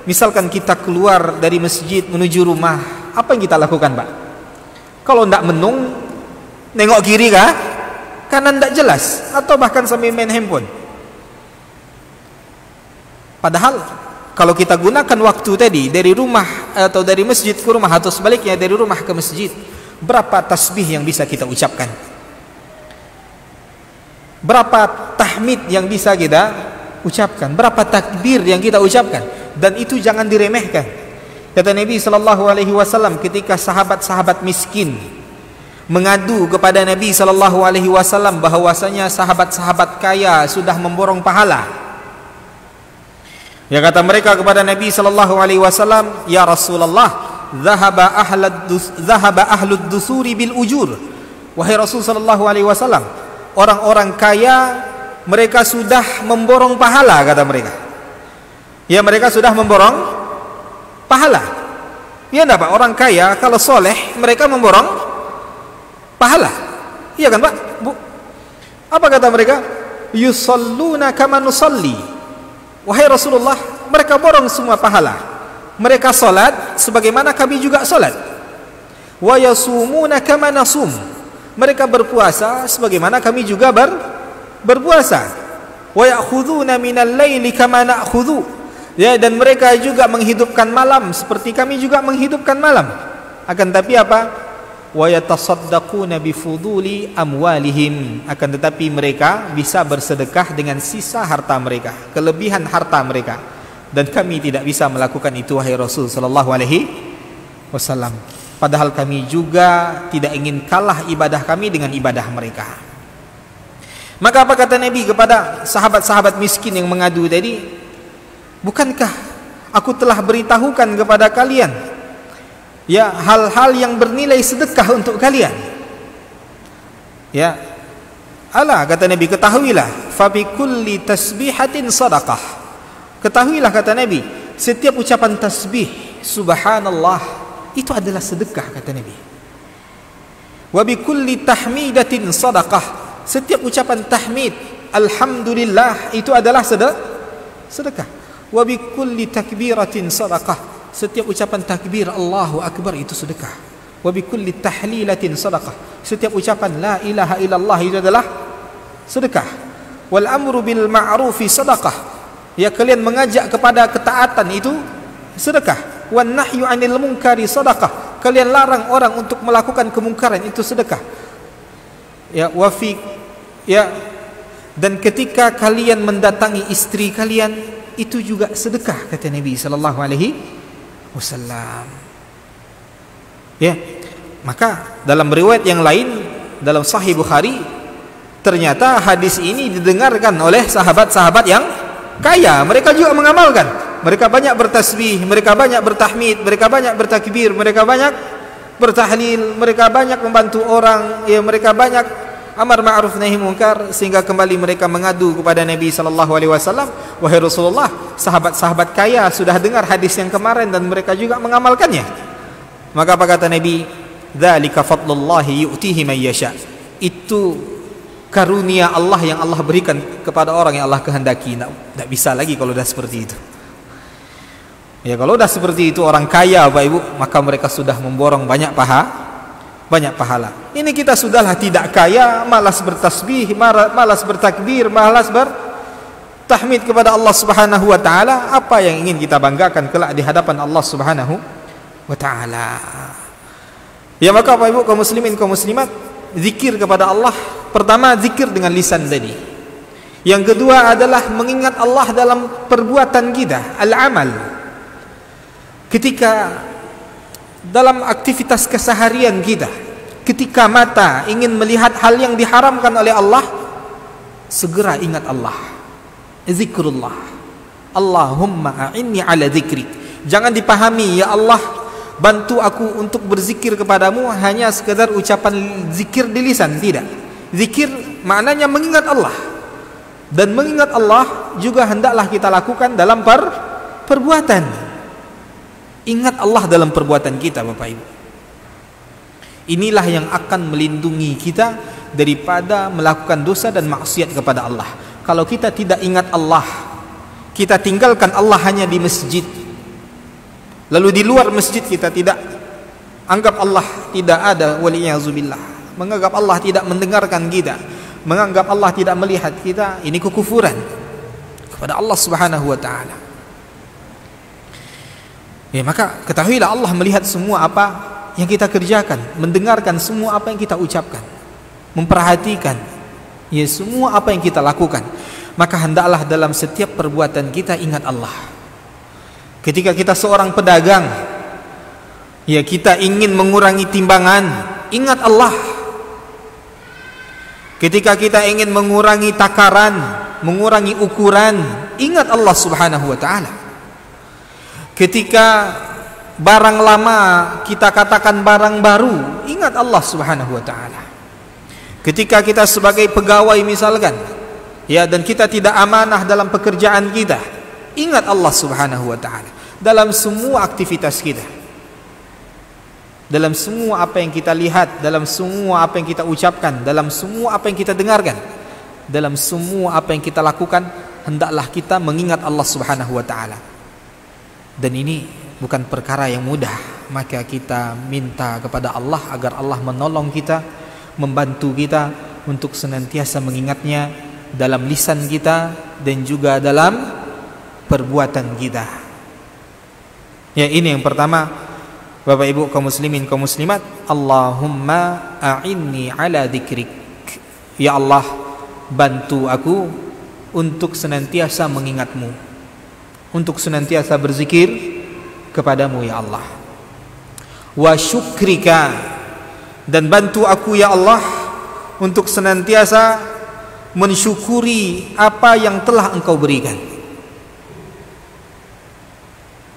Misalkan kita keluar dari masjid menuju rumah, apa yang kita lakukan Pak? Kalau tidak menung, nengok kiri kah? Kanan tidak jelas, atau bahkan sambil main handphone. Padahal kalau kita gunakan waktu tadi dari rumah atau dari masjid ke rumah atau sebaliknya dari rumah ke masjid, berapa tasbih yang bisa kita ucapkan? Berapa tahmid yang bisa kita ucapkan? Berapa takbir yang kita ucapkan? Dan itu jangan diremehkan. Kata Nabi sallallahu alaihi wasallam ketika sahabat-sahabat miskin mengadu kepada Nabi sallallahu alaihi wasallam bahwasanya sahabat-sahabat kaya sudah memborong pahala. Ya, kata mereka kepada Nabi sallallahu alaihi wasallam, "Ya Rasulullah, dhahaba ahlud dusuri bil ujur." Wahai Rasul sallallahu alaihi wasallam, orang-orang kaya mereka sudah memborong pahala, kata mereka. Ya, mereka sudah memborong pahala. Ya enggak Pak, orang kaya kalau soleh mereka memborong pahala. Iya kan Pak? Bu. Apa kata mereka? Yusalluna kama nusalli. Wahai Rasulullah, mereka borong semua pahala. Mereka salat sebagaimana kami juga salat. Wa yasumuna kama nasum. Mereka berpuasa sebagaimana kami juga berpuasa. Wa ya'khuduna minal laili kama na'khudhu. Ya, dan mereka juga menghidupkan malam seperti kami juga menghidupkan malam. Akan tapi apa? Wa yatasaddaquna bifuduli amwalihim. Akan tetapi mereka bisa bersedekah dengan sisa harta mereka, kelebihan harta mereka, dan kami tidak bisa melakukan itu wahai Rasul sallallahu alaihi wasallam. Padahal kami juga tidak ingin kalah ibadah kami dengan ibadah mereka. Maka apa kata Nabi kepada sahabat-sahabat miskin yang mengadu tadi? Bukankah aku telah beritahukan kepada kalian ya hal-hal yang bernilai sedekah untuk kalian? Ya, ala kata Nabi, ketahuilah, fa bi kulli tasbihatin sadaqah. Ketahuilah kata Nabi, setiap ucapan tasbih subhanallah itu adalah sedekah, kata Nabi. Wa bi kulli tahmidatin sadaqah. Setiap ucapan tahmid alhamdulillah itu adalah sedekah. Wa bi kulli takbiratin sadaqah. Setiap ucapan takbir Allahu Akbar itu sedekah. Wa bi kulli tahlilatin sadaqah. Setiap ucapan la ilaha illallah itu adalah sedekah. Wal amru bil ma'rufi sadaqah. Ya, kalian mengajak kepada ketaatan itu sedekah. Wan nahyu 'anil munkari sadaqah. Kalian larang orang untuk melakukan kemungkaran itu sedekah. Ya, wa fi ya, dan ketika kalian mendatangi istri kalian itu juga sedekah, kata Nabi sallallahu alaihi wasallam. Ya, maka dalam riwayat yang lain dalam Sahih Bukhari, ternyata hadis ini didengarkan oleh sahabat-sahabat yang kaya. Mereka juga mengamalkan. Mereka banyak bertasbih, mereka banyak bertahmid, mereka banyak bertakbir, mereka banyak bertahlil, mereka banyak membantu orang, ya, mereka banyak amar ma'ruf nahi munkar, sehingga kembali mereka mengadu kepada Nabi sallallahu alaihi wasallam, wahai Rasulullah, sahabat-sahabat kaya sudah dengar hadis yang kemarin dan mereka juga mengamalkannya. Maka apa kata Nabi? Dzalika fadlullahi yu'tihi man yasha. Itu karunia Allah yang Allah berikan kepada orang yang Allah kehendaki. Tidak bisa lagi kalau sudah seperti itu. Ya, kalau sudah seperti itu orang kaya Bapak Ibu, maka mereka sudah memborong banyak pahala. Ini kita sudahlah tidak kaya, malas bertasbih, malas bertakbir, malas bertahmid kepada Allah Subhanahu wa taala. Apa yang ingin kita banggakan kelak di hadapan Allah Subhanahu wa taala? Ya, maka Bapak Ibu kaum muslimin kaum muslimat, zikir kepada Allah, pertama zikir dengan lisan tadi. Yang kedua adalah mengingat Allah dalam perbuatan kita, al-amal. Ketika dalam aktivitas keseharian kita, ketika mata ingin melihat hal yang diharamkan oleh Allah, segera ingat Allah. Zikrullah. Allahumma a'inni ala zikrik. Jangan dipahami, ya Allah, bantu aku untuk berzikir kepadamu hanya sekedar ucapan zikir di lisan. Tidak. Zikir maknanya mengingat Allah. Dan mengingat Allah juga hendaklah kita lakukan dalam perbuatan. Ingat Allah dalam perbuatan kita Bapak Ibu. Inilah yang akan melindungi kita daripada melakukan dosa dan maksiat kepada Allah. Kalau kita tidak ingat Allah, kita tinggalkan Allah hanya di masjid, lalu di luar masjid kita tidak anggap Allah tidak ada, waliyazubillah, menganggap Allah tidak mendengarkan kita, menganggap Allah tidak melihat kita, ini kekufuran kepada Allah Subhanahu wa taala. Ya, maka ketahuilah Allah melihat semua apa yang kita kerjakan, mendengarkan semua apa yang kita ucapkan, memperhatikan ya semua apa yang kita lakukan. Maka hendaklah dalam setiap perbuatan kita ingat Allah. Ketika kita seorang pedagang, ya kita ingin mengurangi timbangan, ingat Allah. Ketika kita ingin mengurangi takaran, mengurangi ukuran, ingat Allah Subhanahu wa taala. Ketika barang lama kita katakan barang baru, ingat Allah Subhanahu wa taala. Ketika kita sebagai pegawai misalkan, ya, dan kita tidak amanah dalam pekerjaan kita, ingat Allah Subhanahu wa taala dalam semua aktivitas kita. Dalam semua apa yang kita lihat, dalam semua apa yang kita ucapkan, dalam semua apa yang kita dengarkan, dalam semua apa yang kita lakukan, hendaklah kita mengingat Allah Subhanahu wa taala. Dan ini bukan perkara yang mudah, maka kita minta kepada Allah agar Allah menolong kita, membantu kita untuk senantiasa mengingatnya dalam lisan kita dan juga dalam perbuatan kita. Ya, ini yang pertama, Bapak Ibu kaum muslimin kaum muslimat, Allahumma a'inni ala dzikrik. Ya Allah, bantu aku untuk senantiasa mengingatmu, untuk senantiasa berzikir kepadamu ya Allah. Wa syukrika, dan bantu aku ya Allah untuk senantiasa mensyukuri apa yang telah Engkau berikan.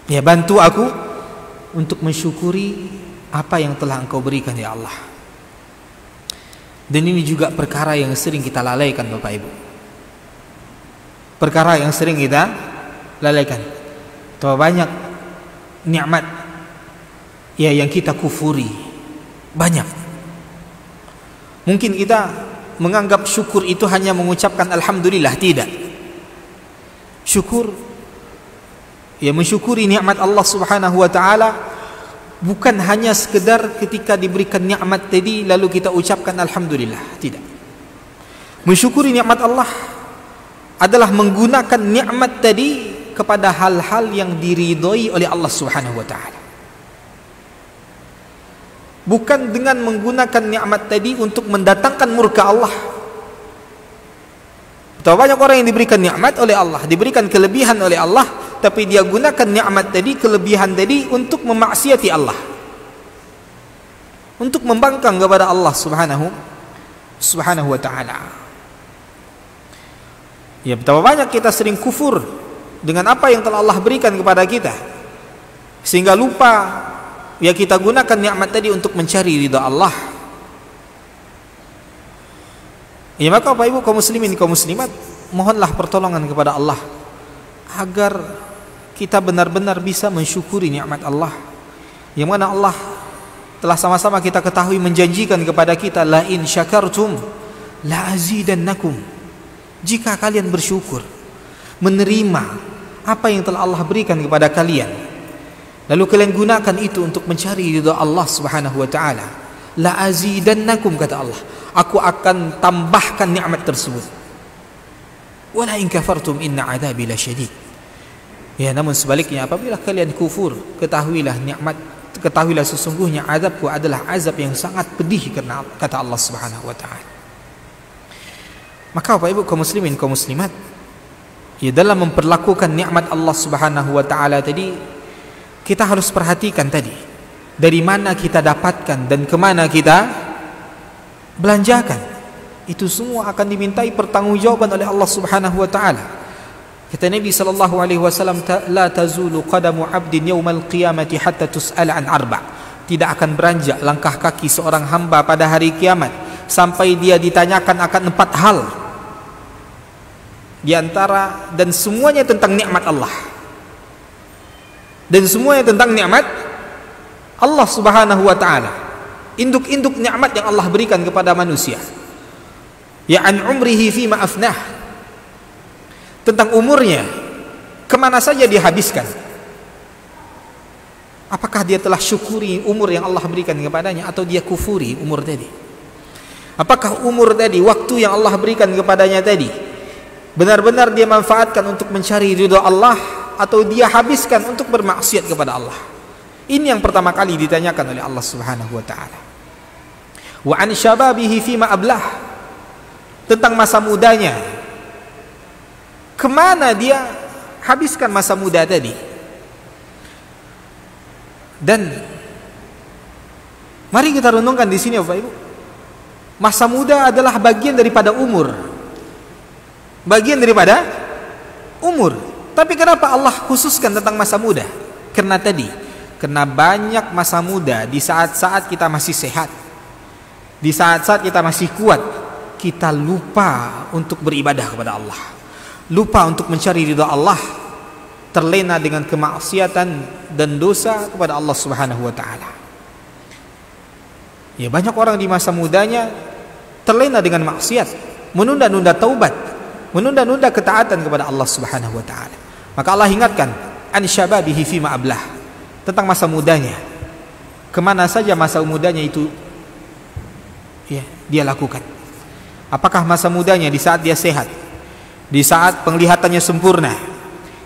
Ya, bantu aku untuk mensyukuri apa yang telah Engkau berikan ya Allah. Dan ini juga perkara yang sering kita lalaikan Bapak Ibu. Perkara yang sering kita lalaikan. Terlalu banyak nikmat ya yang kita kufuri. Banyak. Mungkin kita menganggap syukur itu hanya mengucapkan alhamdulillah, tidak. Syukur, ya, mensyukuri nikmat Allah Subhanahu wa taala bukan hanya sekedar ketika diberikan nikmat tadi lalu kita ucapkan alhamdulillah, tidak. Mensyukuri nikmat Allah adalah menggunakan nikmat tadi kepada hal-hal yang diridhoi oleh Allah Subhanahu wa taala. Bukan dengan menggunakan nikmat tadi untuk mendatangkan murka Allah. Betapa banyak orang yang diberikan nikmat oleh Allah, diberikan kelebihan oleh Allah, tapi dia gunakan nikmat tadi, kelebihan tadi untuk memaksiati Allah, untuk membangkang kepada Allah Subhanahu wa taala. Ya, betapa banyak kita sering kufur dengan apa yang telah Allah berikan kepada kita, sehingga lupa ya kita gunakan nikmat tadi untuk mencari ridha Allah. Ya, maka Bapak Ibu kaum muslimin kaum muslimat, mohonlah pertolongan kepada Allah agar kita benar-benar bisa mensyukuri nikmat Allah, yang mana Allah telah sama-sama kita ketahui menjanjikan kepada kita, la in syakartum la azidannakum. Jika kalian bersyukur, menerima apa yang telah Allah berikan kepada kalian, lalu kalian gunakan itu untuk mencari ridha Allah Subhanahu wa taala, la azidannakum, kata Allah, aku akan tambahkan nikmat tersebut. Wala in kafartum inna adzabi lasyadid. Ya, namun sebaliknya apabila kalian kufur, ketahuilah sesungguhnya azabku adalah azab yang sangat pedih, karena kata Allah Subhanahu wa taala. Maka Bapak Ibu kaum muslimin kaum muslimat, ya, dalam memperlakukan nikmat Allah Subhanahu wa taala tadi, kita harus perhatikan tadi dari mana kita dapatkan dan kemana kita belanjakan. Itu semua akan dimintai pertanggungjawaban oleh Allah Subhanahu wa taala. Kata Nabi sallallahu alaihi wasallam, la tazulu qadamu 'abdin yaumal qiyamati hatta tus'ala an arba'. Tidak akan beranjak langkah kaki seorang hamba pada hari kiamat sampai dia ditanyakan akan 4 hal. Di antara dan semuanya tentang nikmat Allah. Dan semuanya tentang nikmat Allah Subhanahu wa taala. Induk-induk nikmat yang Allah berikan kepada manusia. Ya, an umrihi fi ma afnah. Tentang umurnya, kemana saja dia habiskan. Apakah dia telah syukuri umur yang Allah berikan kepadanya, atau dia kufuri umur tadi? Apakah umur tadi, waktu yang Allah berikan kepadanya tadi, benar-benar dia manfaatkan untuk mencari ridha Allah, atau dia habiskan untuk bermaksiat kepada Allah. Ini yang pertama kali ditanyakan oleh Allah Subhanahu wa taala. Wa an syababihi fima ablah, tentang masa mudanya. Kemana dia habiskan masa muda tadi? Dan mari kita renungkan di sini Bapak Ibu. Masa muda adalah bagian daripada umur. Bagian daripada umur. Tapi kenapa Allah khususkan tentang masa muda? Karena banyak masa muda di saat-saat kita masih sehat, di saat-saat kita masih kuat, kita lupa untuk beribadah kepada Allah, lupa untuk mencari ridha Allah, terlena dengan kemaksiatan dan dosa kepada Allah Subhanahu wa taala. Ya, banyak orang di masa mudanya terlena dengan maksiat, menunda-nunda taubat, menunda-nunda ketaatan kepada Allah Subhanahu wa taala. Maka Allah ingatkan, an syababihi fima ablah, tentang masa mudanya. Kemana saja masa mudanya itu ya, dia lakukan. Apakah masa mudanya di saat dia sehat, di saat penglihatannya sempurna,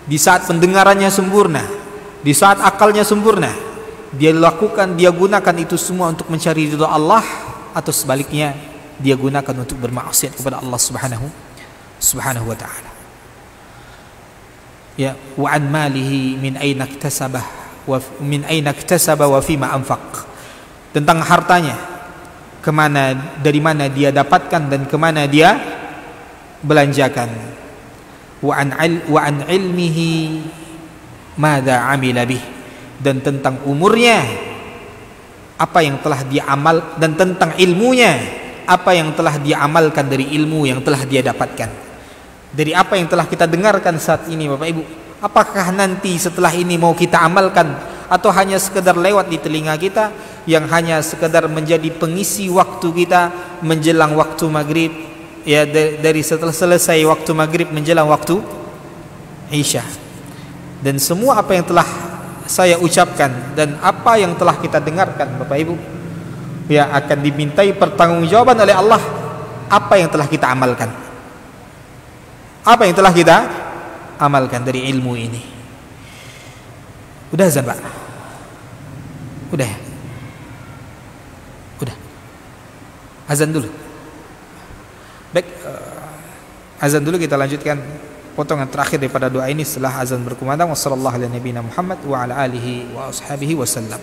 di saat pendengarannya sempurna, di saat akalnya sempurna, dia lakukan, dia gunakan itu semua untuk mencari ridha Allah, atau sebaliknya dia gunakan untuk bermaksiat kepada Allah Subhanahu wa taala. Ya, wa an malihi min aina iktasabah wa min aina iktasaba wa fima anfaq, tentang hartanya, dari mana dia dapatkan dan kemana dia belanjakan. Wa an ilmihi madza amila bih, dan tentang umurnya, apa yang telah dia amal, dan tentang ilmunya, apa yang telah dia amalkan dari ilmu yang telah dia dapatkan. Dari apa yang telah kita dengarkan saat ini Bapak Ibu, apakah nanti setelah ini mau kita amalkan, atau hanya sekedar lewat di telinga kita, yang hanya sekedar menjadi pengisi waktu kita menjelang waktu maghrib, ya, dari setelah selesai waktu maghrib menjelang waktu isya. Dan semua apa yang telah saya ucapkan dan apa yang telah kita dengarkan Bapak Ibu, ya, akan dimintai pertanggungjawaban oleh Allah. Apa yang telah kita amalkan, apa yang telah kita amalkan dari ilmu ini. Udah azan Pak? Udah ya? Udah. Azan dulu. Baik, azan dulu, kita lanjutkan potongan terakhir daripada doa ini setelah azan berkumandang. Wassallallahu ala nabiyina Muhammad wa ala alihi wa ashabihi wasallam.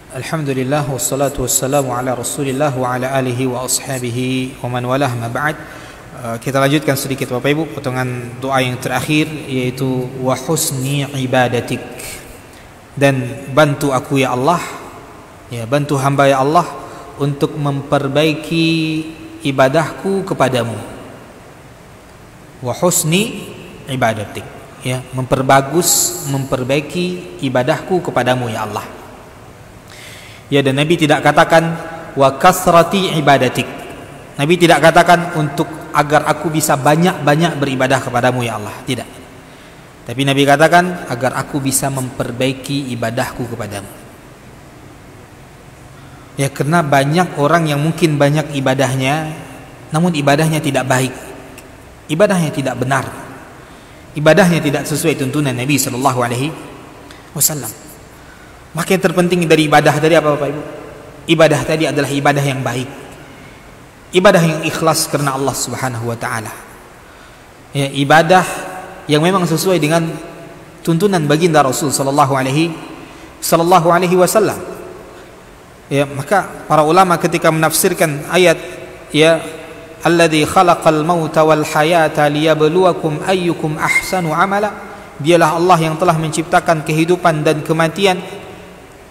Alhamdulillah wassalatu wassalamu ala Rasulillah wa ala alihi wa ashabihi wa man walah ma ba'd. Kita lanjutkan sedikit Bapak Ibu potongan doa yang terakhir, yaitu wa husni ibadatik, dan bantu aku ya Allah, ya bantu hamba ya Allah untuk memperbaiki ibadahku kepadamu. Wa husni ibadatik, ya memperbaiki ibadahku kepadamu ya Allah. Ya, dan Nabi tidak katakan wa kasrati ibadatik. Nabi tidak katakan untuk agar aku bisa banyak-banyak beribadah kepadamu ya Allah, tidak. Tapi Nabi katakan agar aku bisa memperbaiki ibadahku kepadamu. Ya, karena banyak orang yang mungkin banyak ibadahnya, namun ibadahnya tidak baik, ibadahnya tidak benar, ibadahnya tidak sesuai tuntunan Nabi Sallallahu Alaihi Wasallam. Maka yang terpenting dari ibadah tadi apa Bapak Ibu? Ibadah tadi adalah ibadah yang baik, ibadah yang ikhlas karena Allah Subhanahu wa taala. Ya, ibadah yang memang sesuai dengan tuntunan baginda Rasul sallallahu alaihi wasallam. Ya, maka para ulama ketika menafsirkan ayat ya alladzi khalaqal mauta wal hayata liyabluwakum ayyukum ahsanu amala, dialah Allah yang telah menciptakan kehidupan dan kematian.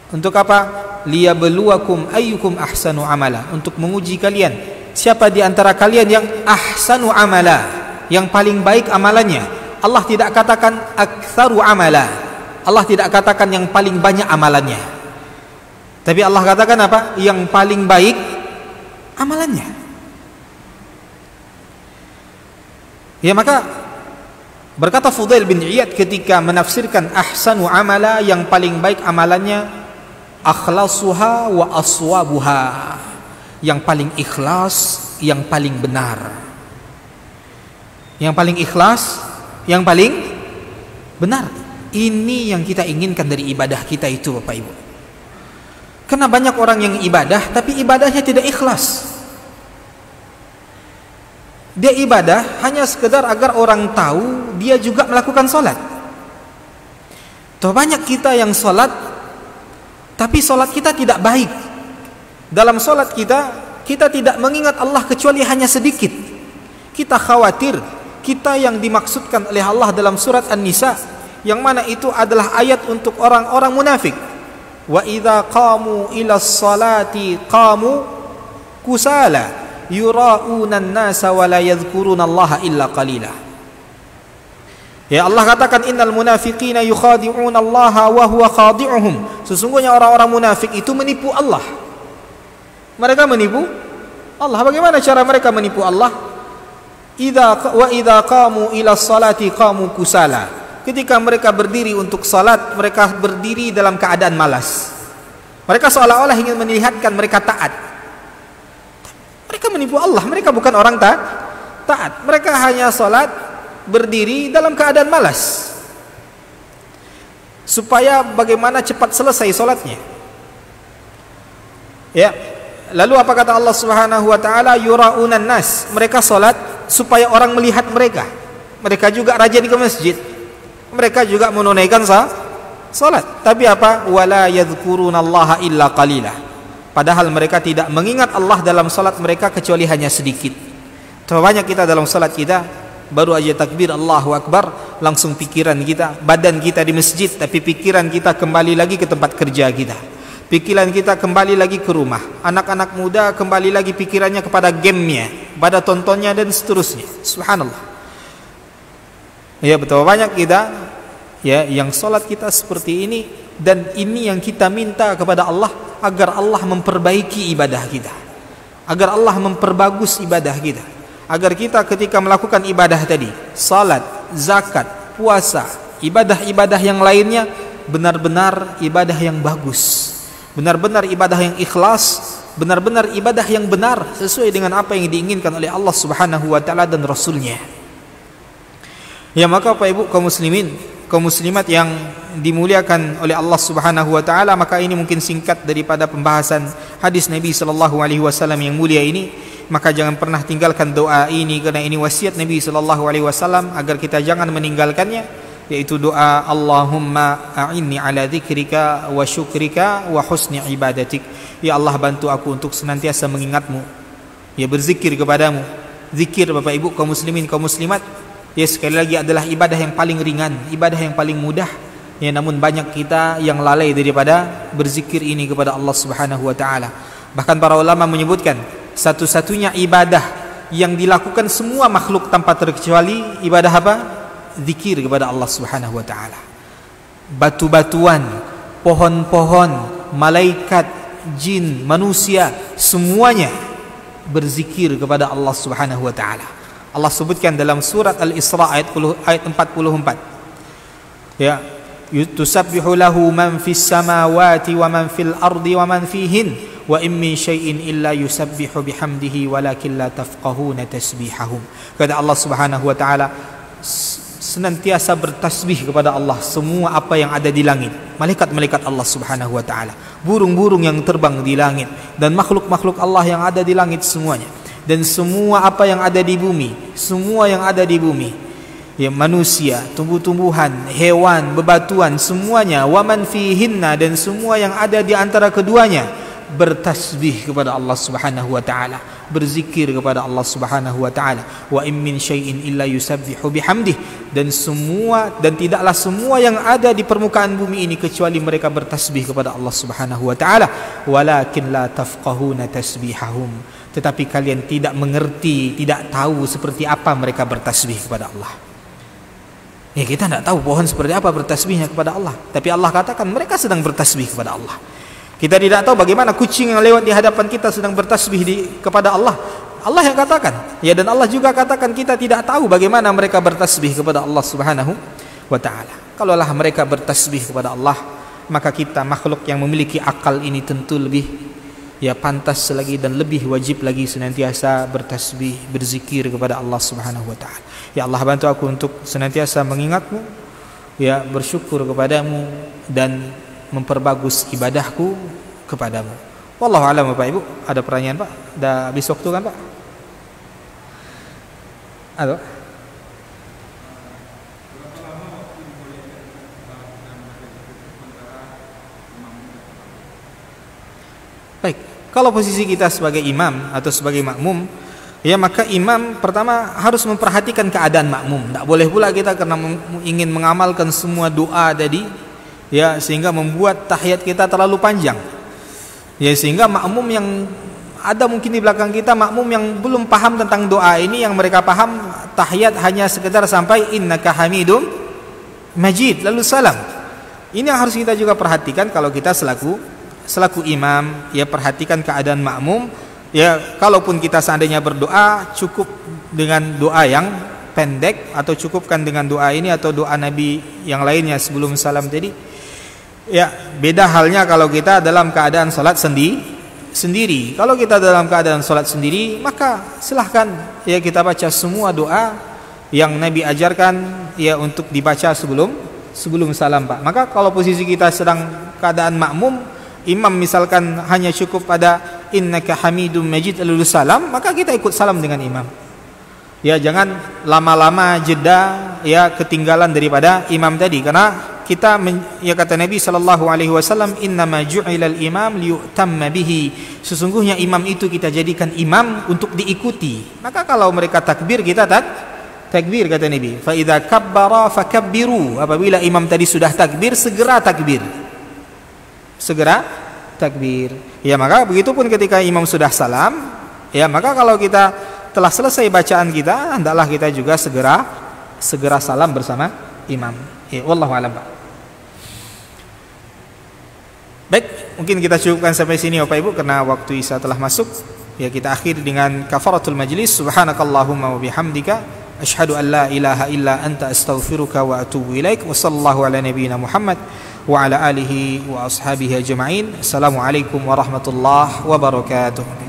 Untuk apa? Liyabluwakum ayyukum ahsanu amala, untuk menguji kalian siapa di antara kalian yang ahsanu amala, yang paling baik amalannya. Allah tidak katakan aktsaru amala, Allah tidak katakan yang paling banyak amalannya, tapi Allah katakan apa? Yang paling baik amalannya. Ya, maka berkata Fudail bin Iyad ketika menafsirkan ahsanu amala, yang paling baik amalannya, akhlasuha wa aswabuha, yang paling ikhlas, yang paling benar. Yang paling ikhlas, yang paling benar. Ini yang kita inginkan dari ibadah kita itu Bapak Ibu. Karena banyak orang yang ibadah tapi ibadahnya tidak ikhlas. Dia ibadah hanya sekedar agar orang tahu dia juga melakukan sholat. Tuh, banyak kita yang sholat tapi sholat kita tidak baik. Dalam sholat kita tidak mengingat Allah kecuali hanya sedikit. Kita khawatir kita yang dimaksudkan oleh Allah dalam surat An-Nisa, yang mana itu adalah ayat untuk orang-orang munafik. Wa idza qamu ila sholati qamu kusala yura'una an-nasa wa la yadhkuruna Allah illa qalila. Ya, Allah katakan innal munafiqina yukhadi'una Allah wa huwa khadi'uhum. Sesungguhnya orang-orang munafik itu menipu Allah. Mereka menipu Allah. Bagaimana cara mereka menipu Allah? Idza qamu ila sholati qamu kusala. Ketika mereka berdiri untuk salat, mereka berdiri dalam keadaan malas. Mereka seolah-olah ingin melihatkan mereka taat. Mereka menipu Allah. Mereka bukan orang taat. Mereka hanya salat, berdiri dalam keadaan malas, supaya bagaimana cepat selesai salatnya. Ya, lalu apa kata Allah Subhanahu wa taala? Yura'unan nas, mereka salat supaya orang melihat mereka. Mereka juga rajin ke masjid, mereka juga menunaikan salat, tapi apa? Wala yadhkurunallaha illa qalila, padahal mereka tidak mengingat Allah dalam salat mereka kecuali hanya sedikit. Terlalu banyak kita dalam salat kita baru aja takbir Allahu Akbar, langsung pikiran kita, badan kita di masjid, tapi pikiran kita kembali lagi ke tempat kerja kita, pikiran kita kembali lagi ke rumah. Anak-anak muda kembali lagi pikirannya kepada gamenya, pada tontonnya dan seterusnya. Subhanallah. Ya, betul banyak kita ya yang sholat kita seperti ini, dan ini yang kita minta kepada Allah agar Allah memperbaiki ibadah kita, agar Allah memperbagus ibadah kita, agar kita ketika melakukan ibadah tadi, salat, zakat, puasa, ibadah-ibadah yang lainnya, benar-benar ibadah yang bagus, benar-benar ibadah yang ikhlas, benar-benar ibadah yang benar sesuai dengan apa yang diinginkan oleh Allah Subhanahu wa taala dan Rasulnya. Ya, maka Bapak Ibu kaum muslimin, kaum muslimat yang dimuliakan oleh Allah Subhanahu wa taala, maka ini mungkin singkat daripada pembahasan hadis Nabi sallallahu alaihi wasallam yang mulia ini. Maka jangan pernah tinggalkan doa ini, karena ini wasiat Nabi sallallahu alaihi wasallam agar kita jangan meninggalkannya, yaitu doa Allahumma a'inni ala dzikrika wa syukrika wa husni ibadatik. Ya Allah, bantu aku untuk senantiasa mengingatmu, ya berzikir kepadamu. Zikir Bapak Ibu kaum muslimin kaum muslimat, ya sekali lagi adalah ibadah yang paling ringan, ibadah yang paling mudah. Ya, namun banyak kita yang lalai daripada berzikir ini kepada Allah Subhanahu wa taala. Bahkan para ulama menyebutkan satu-satunya ibadah yang dilakukan semua makhluk tanpa terkecuali ibadah apa? Zikir kepada Allah Subhanahu wa taala. Batu-batuan, pohon-pohon, malaikat, jin, manusia, semuanya berzikir kepada Allah Subhanahu wa taala. Allah sebutkan dalam surat Al-Isra ayat 44. Ya, tusabbihu lahu man fis samawati wa man fil ardi wa man fihin wa in min syai'in illa yusabbihu bihamdihi walakin la tafqahuna tasbihahum. Kata Allah Subhanahu wa taala, senantiasa bertasbih kepada Allah semua apa yang ada di langit, malaikat-malaikat Allah Subhanahu wa taala, burung-burung yang terbang di langit, dan makhluk-makhluk Allah yang ada di langit semuanya, dan semua apa yang ada di bumi, semua yang ada di bumi, ya manusia, tumbuh-tumbuhan, hewan, bebatuan, semuanya, waman fihinna, dan semua yang ada di antara keduanya bertasbih kepada Allah Subhanahu wa taala, berzikir kepada Allah Subhanahu wa taala. Wa in min syai'in illa yusabbihu bihamdih, dan tidaklah semua yang ada di permukaan bumi ini kecuali mereka bertasbih kepada Allah Subhanahu wa taala. Walakin la tafqahuna tasbihahum, tetapi kalian tidak mengerti, tidak tahu seperti apa mereka bertasbih kepada Allah. Ya, kita tidak tahu pohon seperti apa bertasbihnya kepada Allah, tapi Allah katakan mereka sedang bertasbih kepada Allah. Kita tidak tahu bagaimana kucing yang lewat di hadapan kita sedang bertasbih kepada Allah. Allah yang katakan. Ya, dan Allah juga katakan kita tidak tahu bagaimana mereka bertasbih kepada Allah Subhanahu wa taala. Kalaulah mereka bertasbih kepada Allah, maka kita makhluk yang memiliki akal ini tentu lebih pantas lagi dan lebih wajib lagi senantiasa bertasbih, berzikir kepada Allah Subhanahu wa taala. Ya Allah, bantu aku untuk senantiasa mengingatmu, ya bersyukur kepadamu, dan memperbagus ibadahku kepadamu. Wallahu a'lam. Bapak Ibu, ada pertanyaan Pak? Dah habis waktu kan Pak? Ada? Baik, kalau posisi kita sebagai imam atau sebagai makmum, ya maka imam pertama harus memperhatikan keadaan makmum. Tak boleh pula kita karena ingin mengamalkan semua doa tadi, ya sehingga membuat tahiyat kita terlalu panjang, ya sehingga makmum yang ada mungkin di belakang kita, makmum yang belum paham tentang doa ini, yang mereka paham tahiyat hanya sekedar sampai innaka hamidum majid lalu salam. Ini yang harus kita juga perhatikan kalau kita selaku imam, ya perhatikan keadaan makmum. Ya, kalaupun kita seandainya berdoa, cukup dengan doa yang pendek, atau cukupkan dengan doa ini atau doa Nabi yang lainnya sebelum salam tadi. Ya, beda halnya kalau kita dalam keadaan salat sendiri. Kalau kita dalam keadaan salat sendiri, maka silahkan ya kita baca semua doa yang Nabi ajarkan ya untuk dibaca sebelum salam Pak. Maka kalau posisi kita sedang keadaan makmum, imam misalkan hanya cukup pada innaka hamidum majid lalu salam, maka kita ikut salam dengan imam. Ya, jangan lama-lama jeda ya ketinggalan daripada imam tadi, karena kita ya kata Nabi sallallahu alaihi wasallam, innama ju'ilal imam liyutamma bihi, sesungguhnya imam itu kita jadikan imam untuk diikuti. Maka kalau mereka takbir, kita takbir kata Nabi. Fa idza kabbara fakabbiru, apabila imam tadi sudah takbir, segera takbir. Ya, maka begitupun ketika imam sudah salam, ya maka kalau kita telah selesai bacaan kita, hendaklah kita juga segera salam bersama imam. Ya, wallahu a'lam. Baik, mungkin kita cukupkan sampai sini Bapak Ibu karena waktu Isya telah masuk. Ya, kita akhiri dengan kafaratul majlis. Subhanakallahumma wa bihamdika asyhadu an la ilaha illa anta astaghfiruka wa atubu ilaik. Wa sallallahu ala nabiyyina Muhammad wa ala alihi wa ashabihi ajma'in. Assalamualaikum warahmatullahi wabarakatuh.